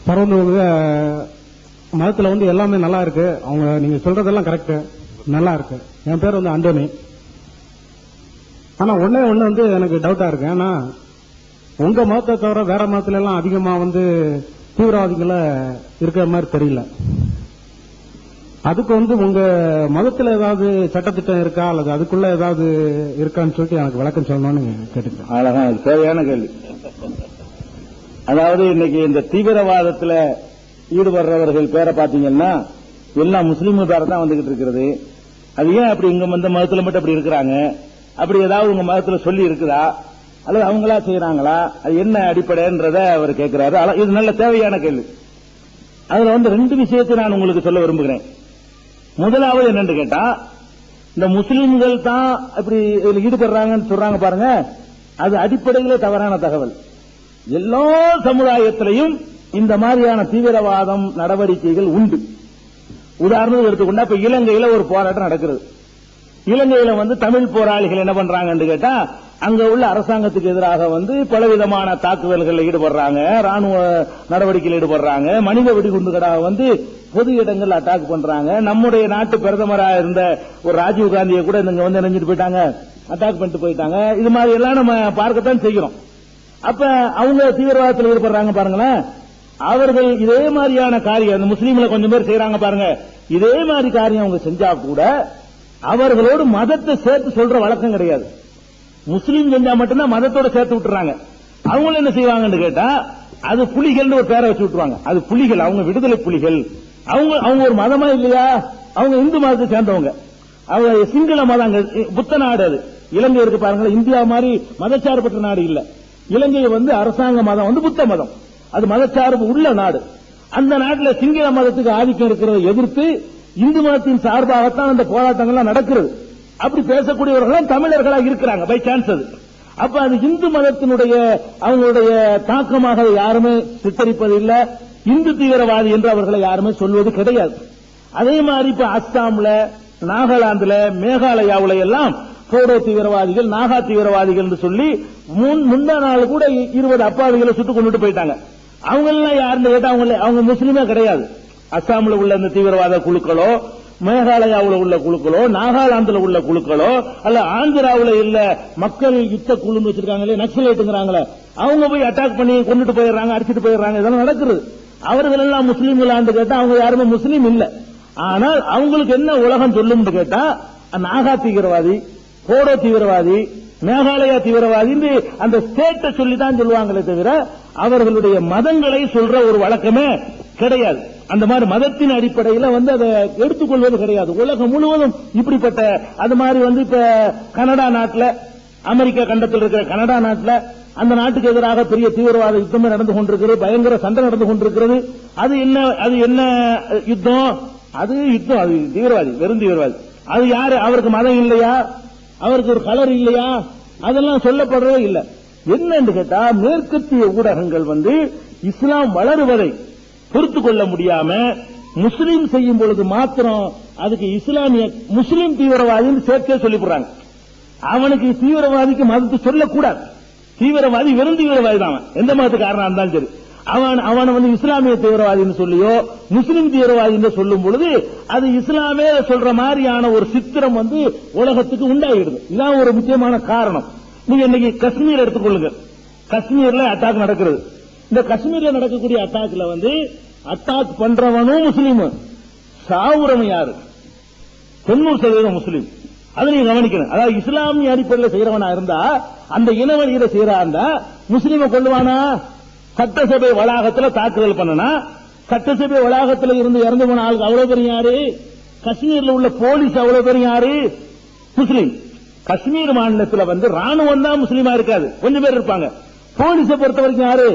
பரவந்தவங்க மதத்துல வந்து எல்லாமே நல்லா இருக்கு. அவங்க நீங்க சொல்றதெல்லாம் கரெக்ட், நல்லா இருக்கு. என் பேர் வந்து அண்டோனி. ஆனா ஒண்ணு வந்து எனக்கு டவுட்டா இருக்கு. ஆனா உங்க மதத்தை தவிர வேற மதத்துல எல்லாம் அதிகமா வந்து தீவிரவாதிகளை இருக்கிற மாதிரி தெரியல. அதுக்கு வந்து உங்க மதத்துல ஏதாவது சட்டத்திட்டம் இருக்கா அல்லது அதுக்குள்ள ஏதாவது இருக்கான்னு சொல்லிட்டு எனக்கு விளக்கம் சொல்லணும்னு கேட்டுக்கிறேன். அழகா சரியான கேள்வி. அதாவது இன்னைக்கு இந்த தீவிரவாதத்தில் ஈடுபடுறவர்கள் பேரை பாத்தீங்கன்னா எல்லாம் முஸ்லீம் பேரை தான் வந்துகிட்டு இருக்கிறது. அது ஏன் அப்படி உங்க மதத்தில் மட்டும் அப்படி இருக்கிறாங்க? அப்படி ஏதாவது உங்க மதத்தில் சொல்லி இருக்குதா அல்லது அவங்களா செய்யறாங்களா? அது என்ன அடிப்படைன்றத அவர் கேட்கிறாரு. இது நல்ல தேவையான கேள்வி. அதுல வந்து ரெண்டு விஷயத்தை நான் உங்களுக்கு சொல்ல விரும்புகிறேன். முதலாவது என்னன்னு கேட்டா, இந்த முஸ்லீம்கள் தான் இப்படி ஈடுபடுறாங்கன்னு சொல்றாங்க பாருங்க, அது அடிப்படையிலே தவறான தகவல். எல்லா சமுதாயத்திலையும் இந்த மாதிரியான தீவிரவாதம் நடவடிக்கைகள் உண்டு. உதாரணத்துக்கு எடுத்துக்கொண்டா இப்ப இலங்கையில ஒரு போராட்டம் நடக்கிறது. இலங்கையில வந்து தமிழ் போராளிகள் என்ன பண்றாங்கன்னு கேட்டா, அங்க உள்ள அரசாங்கத்துக்கு எதிராக வந்து பலவிதமான தாக்குதல்களில் ஈடுபடுறாங்க, ராணுவ நடவடிக்கையில் ஈடுபடுறாங்க, மனித வெடிகுண்டுகளாக வந்து பொது இடங்கள் அட்டாக் பண்றாங்க. நம்முடைய நாட்டு பிரதமராக இருந்த ஒரு ராஜீவ் காந்தியை கூட இங்க வந்து நினைஞ்சிட்டு போயிட்டாங்க, அட்டாக் பண்ணிட்டு போயிட்டாங்க. இது மாதிரி எல்லாம் நம்ம பார்க்கத்தான் செய்கிறோம். அப்ப அவங்க தீவிரவாதத்தில் ஈடுபடுறாங்க பாருங்களேன். அவர்கள் இதே மாதிரியான காரியம் அந்த முஸ்லீம்ல கொஞ்சம் பேர் செய்யறாங்க பாருங்க, இதே மாதிரி காரியம் அவங்க செஞ்சா கூட அவர்களோடு மதத்தை சேர்த்து சொல்ற வழக்கம் கிடையாது. முஸ்லீம் செஞ்சா மட்டும்தான் மதத்தோட சேர்த்து விட்டுறாங்க. அவங்க என்ன செய்வாங்கன்னு கேட்டா, அது புலிகள் ஒரு பேரை வச்சு விட்டுருவாங்க. அது புலிகள், அவங்க விடுதலை புலிகள். அவங்க ஒரு மதமா இல்லையா? அவங்க இந்து மதத்தை சேர்ந்தவங்க. அவங்க சிங்கள மதம், புத்த நாடு. அது இலங்கை இருக்கு பாருங்களேன், இந்தியா மாதிரி மதச்சார்பற்ற நாடு இல்ல. இலங்கை வந்து அரசாங்க மதம் வந்து புத்த மதம், அது மதச்சார்பு உள்ள நாடு. அந்த நாட்டில் சிங்கள மதத்துக்கு ஆதிக்கம் இருக்கிறத எதிர்த்து இந்து மதத்தின் சார்பாகத்தான் அந்த போராட்டங்கள்லாம் நடக்கிறது. அப்படி பேசக்கூடியவர்கள் தமிழர்களாக இருக்கிறாங்க பை சான்ஸ். அது அப்ப அது இந்து மதத்தினுடைய அவங்களுடைய தாக்கமாக யாருமே சித்தரிப்பது இல்ல. இந்து தீவிரவாதி என்று அவர்களை யாருமே சொல்வது கிடையாது. அதே மாதிரி இப்ப அஸ்ஸாம்ல, நாகாலாந்துல, மேகாலயாவுல எல்லாம் போடோ தீவிரவாதிகள், நாகா தீவிரவாதிகள் என்று சொல்லி முந்தா நாள் கூட 20 அப்பாவிகளை சுட்டுக் கொண்டுட்டு போயிட்டாங்க. அவங்க எல்லாம் யாருன்னு கேட்டா அவங்க முஸ்லீமே கிடையாது. அஸ்ஸாம்ல உள்ள இந்த தீவிரவாத குழுக்களோ, மேகாலயாவில் உள்ள குழுக்களோ, நாகாலாந்துல உள்ள குழுக்களோ, அல்ல ஆந்திராவில் இல்ல மக்கள் யுத்த குழுன்னு வச்சிருக்காங்களே, நக்சலைட்டுங்கிறாங்களே, அவங்க போய் அட்டாக் பண்ணி கொண்டுட்டு போயிடுறாங்க, அடிச்சுட்டு போயிடுறாங்க. இதெல்லாம் நடக்கிறது. அவர்கள் எல்லாம் முஸ்லீம்களான்னு கேட்டா அவங்க யாருமே முஸ்லீம் இல்ல. ஆனால் அவங்களுக்கு என்ன உலகம் சொல்லும் கேட்டா, நாகா தீவிரவாதி, போடோ தீவிரவாதி, மேகாலயா தீவிரவாதி அந்த ஸ்டேட்டை சொல்லிதான் சொல்லுவாங்களே தவிர அவர்களுடைய மதங்களை சொல்ற ஒரு வழக்கமே கிடையாது. அந்த மாதிரி மதத்தின் அடிப்படையில் வந்து அதை எடுத்துக்கொள்வது கிடையாது. உலகம் முழுவதும் இப்படிப்பட்ட அது மாதிரி வந்து இப்ப கனடா நாட்டில், அமெரிக்கா கண்டத்தில் இருக்கிற கனடா நாட்டில் அந்த நாட்டுக்கு எதிராக பெரிய தீவிரவாத யுத்தமே நடந்து கொண்டிருக்கிறது, பயங்கர சண்டை நடந்து கொண்டிருக்கிறது. அது என்ன யுத்தம்? அது யுத்தம், அது தீவிரவாதி, வெறும் தீவிரவாதி. அது யாரு? அவருக்கு மதம் இல்லையா? அவருக்கு ஒரு கலர் இல்லையா? அதெல்லாம் சொல்லப்படுறதே இல்லை. என்னன்னு கேட்டா, மேற்கத்திய ஊடகங்கள் வந்து இஸ்லாம் வளருவதை பொறுத்து கொள்ள முடியாம முஸ்லீம் செய்யும் பொழுது மாத்திரம் அதுக்கு இஸ்லாமிய முஸ்லீம் தீவிரவாதின்னு சேர்த்தே சொல்லிவிடுறாங்க. அவனுக்கு தீவிரவாதிக்கு மதத்தை சொல்லக்கூடாது. தீவிரவாதி வெறும் தீவிரவாதி தான், எந்த மதத்துக்காரனா இருந்தாலும் சரி. அவனை வந்து இஸ்லாமிய தீவிரவாதின்னு சொல்லியோ முஸ்லீம் தீவிரவாதி சொல்லும் பொழுது அது இஸ்லாமே சொல்ற மாதிரியான ஒரு சித்திரம் வந்து உலகத்துக்கு உண்டாகிடுது. இதான் ஒரு முக்கியமான காரணம். நீங்க இன்னைக்கு காஷ்மீர் எடுத்துக்கொள்ளுங்க. காஷ்மீர்ல அட்டாக் நடக்கிறது. இந்த காஷ்மீர்ல நடக்கக்கூடிய அட்டாக்ல வந்து அட்டாக் பண்றவனும் முஸ்லீம், சாவுறவன் யாரு? 90% முஸ்லீம். அதை நீங்க கவனிக்கணும். அதாவது இஸ்லாமிய அடிப்படையில் செய்யறவனா இருந்தா, அந்த இனவழியில செய்யறா இருந்தா முஸ்லீமை கொள்ளுவானா? சட்டசபை வளாகத்தில் தாக்குதல் பண்ணனா, சட்டசபை வளாகத்தில் இருந்து இறந்து போன ஆளுக்கு அவ்வளவு பேரும் யாரு? காஷ்மீர்ல உள்ள போலீஸ் அவ்வளவு பேரும் யாரு? முஸ்லீம். காஷ்மீர் மாநிலத்தில் வந்து ராணுவம் தான் முஸ்லீமா இருக்காது, கொஞ்சம் பேர் இருப்பாங்க. போலீஸை பொறுத்த வரைக்கும் யாரு?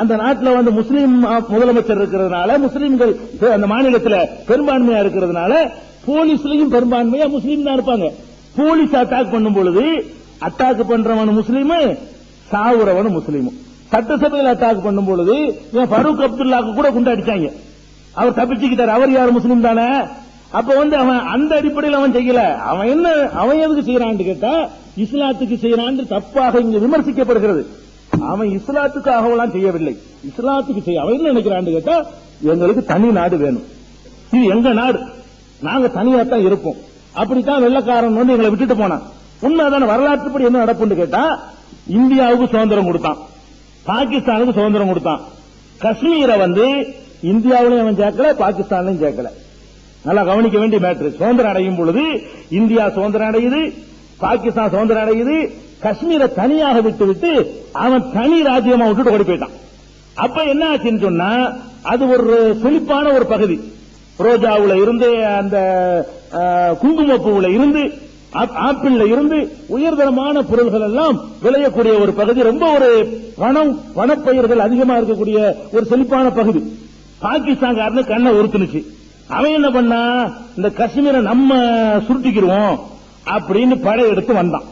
அந்த நாட்டில் வந்து முஸ்லீம் முதலமைச்சர் இருக்கிறதுனால, முஸ்லீம்கள் அந்த மாநிலத்தில் பெரும்பான்மையா இருக்கிறதுனால போலீஸ்லயும் பெரும்பான்மையா முஸ்லீம் தான் இருப்பாங்க. போலீஸ் அட்டாக் பண்ணும் பொழுது அட்டாக் பண்றவன் முஸ்லீம், சாவுறவன் முஸ்லீம். சட்டசபையில் அட்டாக் பண்ணும் பொழுது ஃபரூக் அப்துல்லாக்கு கூட குண்டு அடிச்சாங்க, அவர் தப்பிச்சுக்கிட்டார். அவர் யார்? முஸ்லீம் தானே. அப்ப வந்து அவன் அந்த அடிப்படையில் அவன் செய்யல. அவன் எதுக்கு செய்யறான்னு கேட்டா, இஸ்லாத்துக்கு செய்யறான்னு தப்பாக இங்க விமர்சிக்கப்படுகிறது. அவன் இஸ்லாத்துக்காகவெல்லாம் செய்யவில்லை, இஸ்லாத்துக்கு செய்ய அவன் என்ன நினைக்கிறான்னு கேட்டா, எங்களுக்கு தனி நாடு வேணும், இது எங்க நாடு, நாங்க தனியா தான் இருப்போம். அப்படித்தான் வெள்ளக்காரன் வந்து எங்களை விட்டுட்டு போனான். உண்மைதான? வரலாற்றுப்படி என்ன நடப்புன்னு கேட்டா, இந்தியாவுக்கு சுதந்திரம் கொடுத்தான், பாகிஸ்தானுக்கு சுதந்திரம் கொடுத்தான். காஷ்மீரை வந்து இந்தியாவிலையும் அவன் சேர்க்கல, பாகிஸ்தான்லையும் சேர்க்கல. நல்லா கவனிக்க வேண்டிய மேட்ரு. சுதந்திரம் அடையும் பொழுது இந்தியா சுதந்திரம் அடையுது, பாகிஸ்தான் சுதந்திரம் அடையுது. காஷ்மீரை தனியாக விட்டு விட்டு அவன் தனி ராஜ்யமா விட்டுட்டு ஓடி போயிட்டான். அப்ப என்ன ஆச்சுன்னு சொன்னா, அது ஒரு செழிப்பான ஒரு பகுதி. ரோஜாவுல இருந்து, அந்த குங்குமப்பூவுல இருந்து, ஆப்பிள்ல இருந்து உயர்தரமான பொருள்கள் எல்லாம் விளையக்கூடிய ஒரு பகுதி. ரொம்ப ஒரு பணப்பயிர்கள் அதிகமா இருக்கக்கூடிய ஒரு செழிப்பான பகுதி. பாகிஸ்தான் கண்ணை உறுத்துனுச்சு. அவன் என்ன பண்ணா, இந்த காஷ்மீரை நம்ம சுருட்டிக்கிடுவோம் அப்படின்னு படையெடுத்து வந்தான்.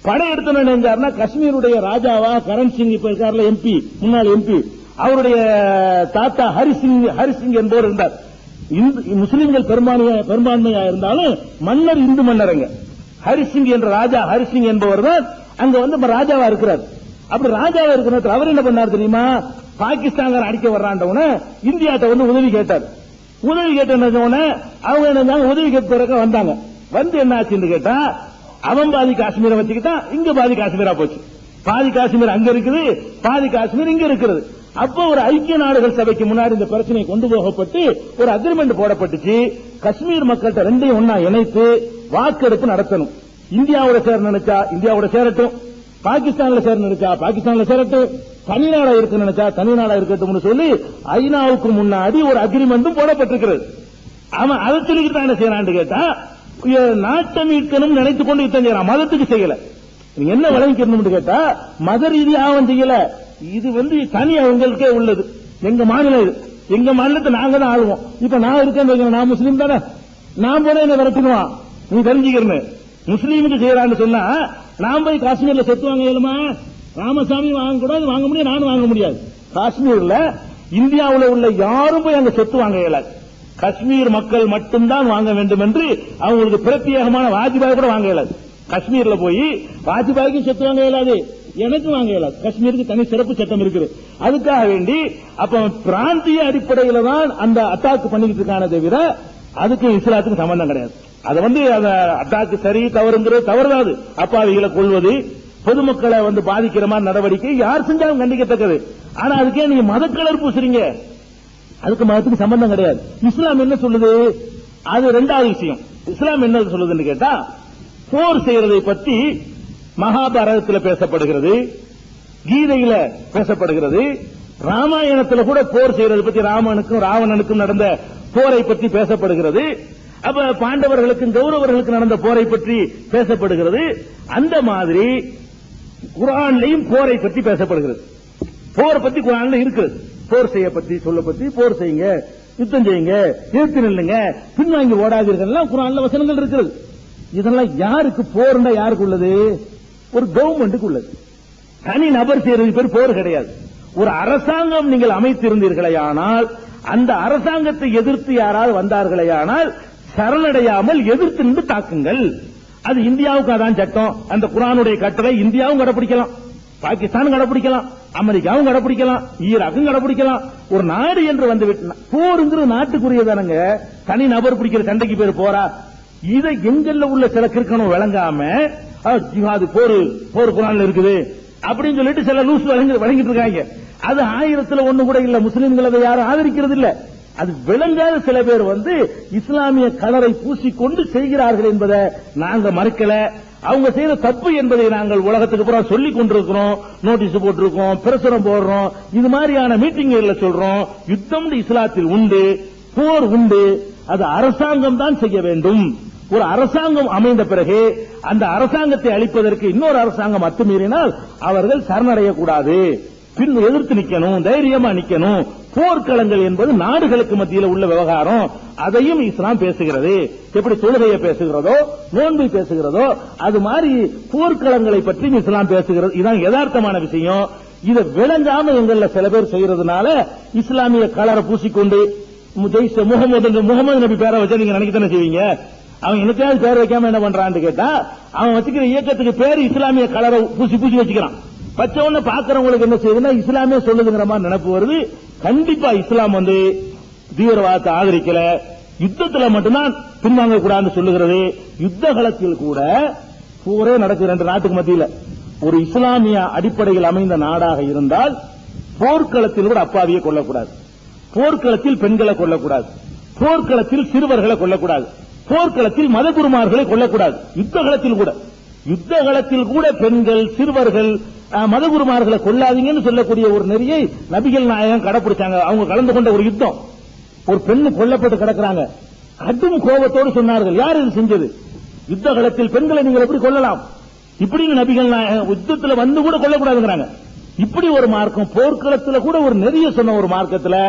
படையெடுத்து நினைஞ்சாருன்னா, காஷ்மீருடைய ராஜாவா கரண் சிங் இப்ப இருக்காருல, எம்பி, முன்னாள் எம்பி, அவருடைய தாத்தா ஹரிசிங் என்பவர் இருந்தார். முஸ்லிம்கள் பெரும்பான்மையா இருந்தாலும் மன்னர் இந்து மன்னருங்க. ஹரிசிங் என்ற ராஜா, ஹரிசிங் என்பவர் தான் அங்க வந்து ராஜாவா இருக்கிறார். அப்படி ராஜாவா இருக்கிற அவர் என்ன பண்ணார் தெரியுமா, பாகிஸ்தான் அடிக்க வர்றாண்டவன இந்தியாட்ட வந்து உதவி கேட்டார். உதவி கேட்ட அவங்க என்ன உதவி கேட்க வந்தாங்க. வந்து என்ன ஆச்சுன்னு கேட்டா, அவன் பாதி காஷ்மீரை வச்சுக்கிட்டா, இங்க பாதி காஷ்மீரா போச்சு. பாதி காஷ்மீர் அங்க இருக்குது, பாதி காஷ்மீர் இங்க இருக்கிறது. அப்ப ஒரு ஐக்கிய நாடுகள் சபைக்கு முன்னாடி இந்த பிரச்சனை கொண்டு போகப்பட்டு ஒரு அக்ரிமெண்ட் போடப்பட்டுச்சு. காஷ்மீர் மக்கள்கிட்ட ரெண்டையும் ஒன்னா இணைத்து வாக்கெடுப்பு நடத்தணும். இந்தியாவோட சேர நினைச்சா இந்தியாவோட சேரட்டும், பாகிஸ்தான்ல சேர நினைச்சா பாகிஸ்தான்ல சேரட்டும், தனிநாடா இருக்கு நினைச்சா தனிநாடா இருக்கட்டும் சொல்லி ஐநாவுக்கு முன்னாடி ஒரு அக்ரிமெண்ட்டும் போடப்பட்டிருக்கிறது. அவன் அதை சொல்லிக்கிட்டு தான் என்ன செய்யறான்னு கேட்டா, நாட்டை மீட்கணும் நினைத்துக் கொண்டு யுத்தம் செய்யறான், மதத்துக்கு செய்யல. நீங்க என்ன விளங்கிக்கணும் கேட்டா, மத ரீதியாக அவன் செய்யல, இது வந்து தனி அவங்களுக்கே உள்ளது. எங்க மாநிலம் இது, எங்க மாநிலத்தை நாங்க தான் ஆளுவோம். இப்ப நான் இருக்கேன், நான் முஸ்லீம் தானே, நான் போல என்ன விரட்டுக்குவான், நீ தெரிஞ்சுக்கிறேன். முஸ்லீமுக்கு செய்யறான்னு சொன்னா, நான் போய் காஷ்மீர்ல சொத்து வாங்க இயலுமா? ராமசாமி வாங்க கூடாது, வாங்க முடியாது, நானும் வாங்க முடியாது. காஷ்மீர்ல இந்தியாவில் உள்ள யாரும் போய் அங்க சொத்து வாங்க இயலாது. காஷ்மீர் மக்கள் மட்டும்தான் வாங்க வேண்டும் என்று அவங்களுக்கு பிரத்யேகமான வாஜ்பாய் கூட வாங்க இயலாது. காஷ்மீர்ல போய் வாஜ்பாய்க்கு சொத்து வாங்க இயலாது, எனக்கு வாங்க இயலாது. காஷ்மீருக்கு தனி சிறப்பு சட்டம் இருக்குது. அதுக்காக வேண்டி அப்ப பிராந்திய அடிப்படையில தான் அந்த அட்டாக் பண்ணிட்டு இருக்கான தவிர அதுக்கு இஸ்லாத்துக்கு சம்பந்தம் கிடையாது. அது வந்து அட்டாக்கு சரி தவறுங்கிறது தவறுதாது. அப்பாவிகளை கொள்வது, பொதுமக்களை வந்து பாதிக்கிற மாதிரி நடவடிக்கை யார் செஞ்சாலும் கண்டிக்கத்தக்கது. ஆனா அதுக்கே நீங்க மதக்கலர் பூசுறீங்க, அதுக்கு மதத்துக்கு சம்பந்தம் கிடையாது. இஸ்லாம் என்ன சொல்லுது, அது ரெண்டாவது விஷயம். இஸ்லாம் என்ன சொல்லுதுன்னு கேட்டா, போர் செய்யறதை பற்றி மகாபாரதத்தில் பேசப்படுகிறது, கீதையில பேசப்படுகிறது, ராமாயணத்தில் கூட போர் செய்யறது பற்றி, ராமனுக்கும் ராவணனுக்கும் நடந்த போரை பற்றி பேசப்படுகிறது. அப்ப பாண்டவர்களுக்கும் கௌரவர்களுக்கு நடந்த போரை பற்றி பேசப்படுகிறது. அந்த மாதிரி குர்ஆன்லயும் போரை பற்றி பேசப்படுகிறது. போர் பற்றி குர்ஆன்ல இருக்குது. போர் செய்ய பற்றி சொல்ல பற்றி, போர் செய்யுங்க, யுத்தம் செய்யுங்க, எதிர்த்து நில்லுங்க, பின்வாங்கி ஓடாதீர்கள் குர்ஆன்ல வசனங்கள் இருக்கிறது. இதெல்லாம் யாருக்கு போர்னா யாருக்கு உள்ளது? ஒரு கவர்மெண்ட்டுக்கு உள்ளது. தனி நபர் செய்யறது பேர் போர் கிடையாது. ஒரு அரசாங்கம் நீங்கள் அமைத்திருந்தீர்களே ஆனால், அந்த அரசாங்கத்தை எதிர்த்து யாராவது வந்தார்களே ஆனால் சரணடையாமல் எதிர்த்து நின்று தாக்குங்கள். அது இந்தியாவுக்கு அதான் சட்டம். அந்த குர்ஆனுடைய கட்டளை இந்தியாவும் கடைபிடிக்கலாம், பாகிஸ்தானும் கடைபிடிக்கலாம், அமெரிக்காவும் கடைபிடிக்கலாம், ஈராக்கும் கடைபிடிக்கலாம். ஒரு நாடு என்று வந்து விட்டு போருங்கிற நாட்டுக்குரியதானங்க, தனி நபர் பிடிக்கிற சண்டைக்கு பேர் போரா? இதை எங்கெல்ல உள்ள சில கிறுக்கணும் விளங்காம ஜிஹாது போர் குர்ஆன்ல இருக்குது அப்படின்னு சொல்லிட்டு சில லூஸ் வழங்கிட்டு இருக்காங்க. அது 1000ல் 1 கூட இல்ல. முஸ்லிம்கள் அதை யாரும் ஆதரிக்கிறது இல்ல. அது விளங்காத சில பேர் வந்து இஸ்லாமிய கலரை பூசிக்கொண்டு செய்கிறார்கள் என்பதை நாங்க மறுக்கல. அவங்க செய்த தப்பு என்பதை நாங்கள் உலகத்துக்கு பூரா சொல்லிக் கொண்டிருக்கிறோம், நோட்டீஸ் போட்டிருக்கோம், பிரசுரம் போடுறோம், இது மாதிரியான மீட்டிங்ல சொல்றோம். யுத்தம் இஸ்லாத்தில் உண்டு, போர் உண்டு, அது அரசாங்கம் தான் செய்ய வேண்டும். ஒரு அரசாங்கம் அமைந்த பிறகு அந்த அரசாங்கத்தை அழிப்பதற்கு இன்னொரு அரசாங்கம் அத்துமீறினால் அவர்கள் சரணடையக்கூடாது, பின் எதிர்த்து நிக்கணும், தைரியமா நிக்கணும். போர்க்களங்கள் என்பது நாடுகளுக்கு மத்தியில் உள்ள விவகாரம். அதையும் இஸ்லாம் பேசுகிறது. எப்படி தொழுகையை பேசுகிறதோ, நோன்பை பேசுகிறதோ, அது மாதிரி போர்க்களங்களை பற்றி இஸ்லாம் பேசுகிறது. இதுதான் யதார்த்தமான விஷயம். இதை விளங்காம எங்கள்ல சில பேர் செய்யறதுனால இஸ்லாமிய கலரை பூசிக்கொண்டு முகமது நபி பேரை வச்சு நீங்க நினைக்கத்தானே செய்வீங்க. அவன் எனக்காவது பேர் வைக்காம என்ன பண்றான்னு கேட்டா, அவன் வச்சுக்கிற இயக்கத்துக்கு பேர் இஸ்லாமிய கலரை பூசி வச்சுக்கிறான். பச்சவன பாக்குறவங்களுக்கு என்ன செய்யுதுன்னா இஸ்லாமே சொல்லுதுங்கிற மாதிரி நினைப்பு வருது. கண்டிப்பா இஸ்லாம் வந்து தீவிரவாதத்தை ஆதரிக்கல, யுத்தத்துல மட்டும்தான் பின்வாங்க கூடாதுன்னு சொல்லுகிறது. யுத்த களத்தில் கூட போரே நடக்குது ரெண்டு நாட்டுக்கு மத்தியில். ஒரு இஸ்லாமிய அடிப்படையில் அமைந்த நாடாக இருந்தால் போர்க்களத்தில் கூட அப்பாவியை கொல்லக்கூடாது, போர்க்களத்தில் பெண்களை கொல்லக்கூடாது, போர்க்களத்தில் சிறுவர்களை கொல்லக்கூடாது, போர்க்களத்தில் மதகுருமார்களை கொல்லக்கூடாது. யுத்த களத்தில் கூட பெண்கள், சிறுவர்கள், மதகுருமார்களை கொல்லாதீங்கன்னு சொல்லக்கூடிய ஒரு நெறியை நபிகள் நாயகம் கடைபிடிச்சாங்க. அவங்க கலந்து கொண்ட ஒரு யுத்தம், ஒரு பெண்ணு கொல்லப்பட்டு கிடக்கிறாங்க. கடும் கோபத்தோடு சொன்னார்கள், யார் இது செஞ்சது? யுத்த களத்தில் பெண்களை நீங்கள் எப்படி கொல்லலாம்? இப்படி நபிகள் நாயகம் யுத்தத்தில் வந்து கூட கொல்லக்கூடாதுங்கிறாங்க. இப்படி ஒரு மார்க்கம், போர்க்களத்தில் கூட ஒரு நெறிய சொன்ன ஒரு மார்க்கத்தில்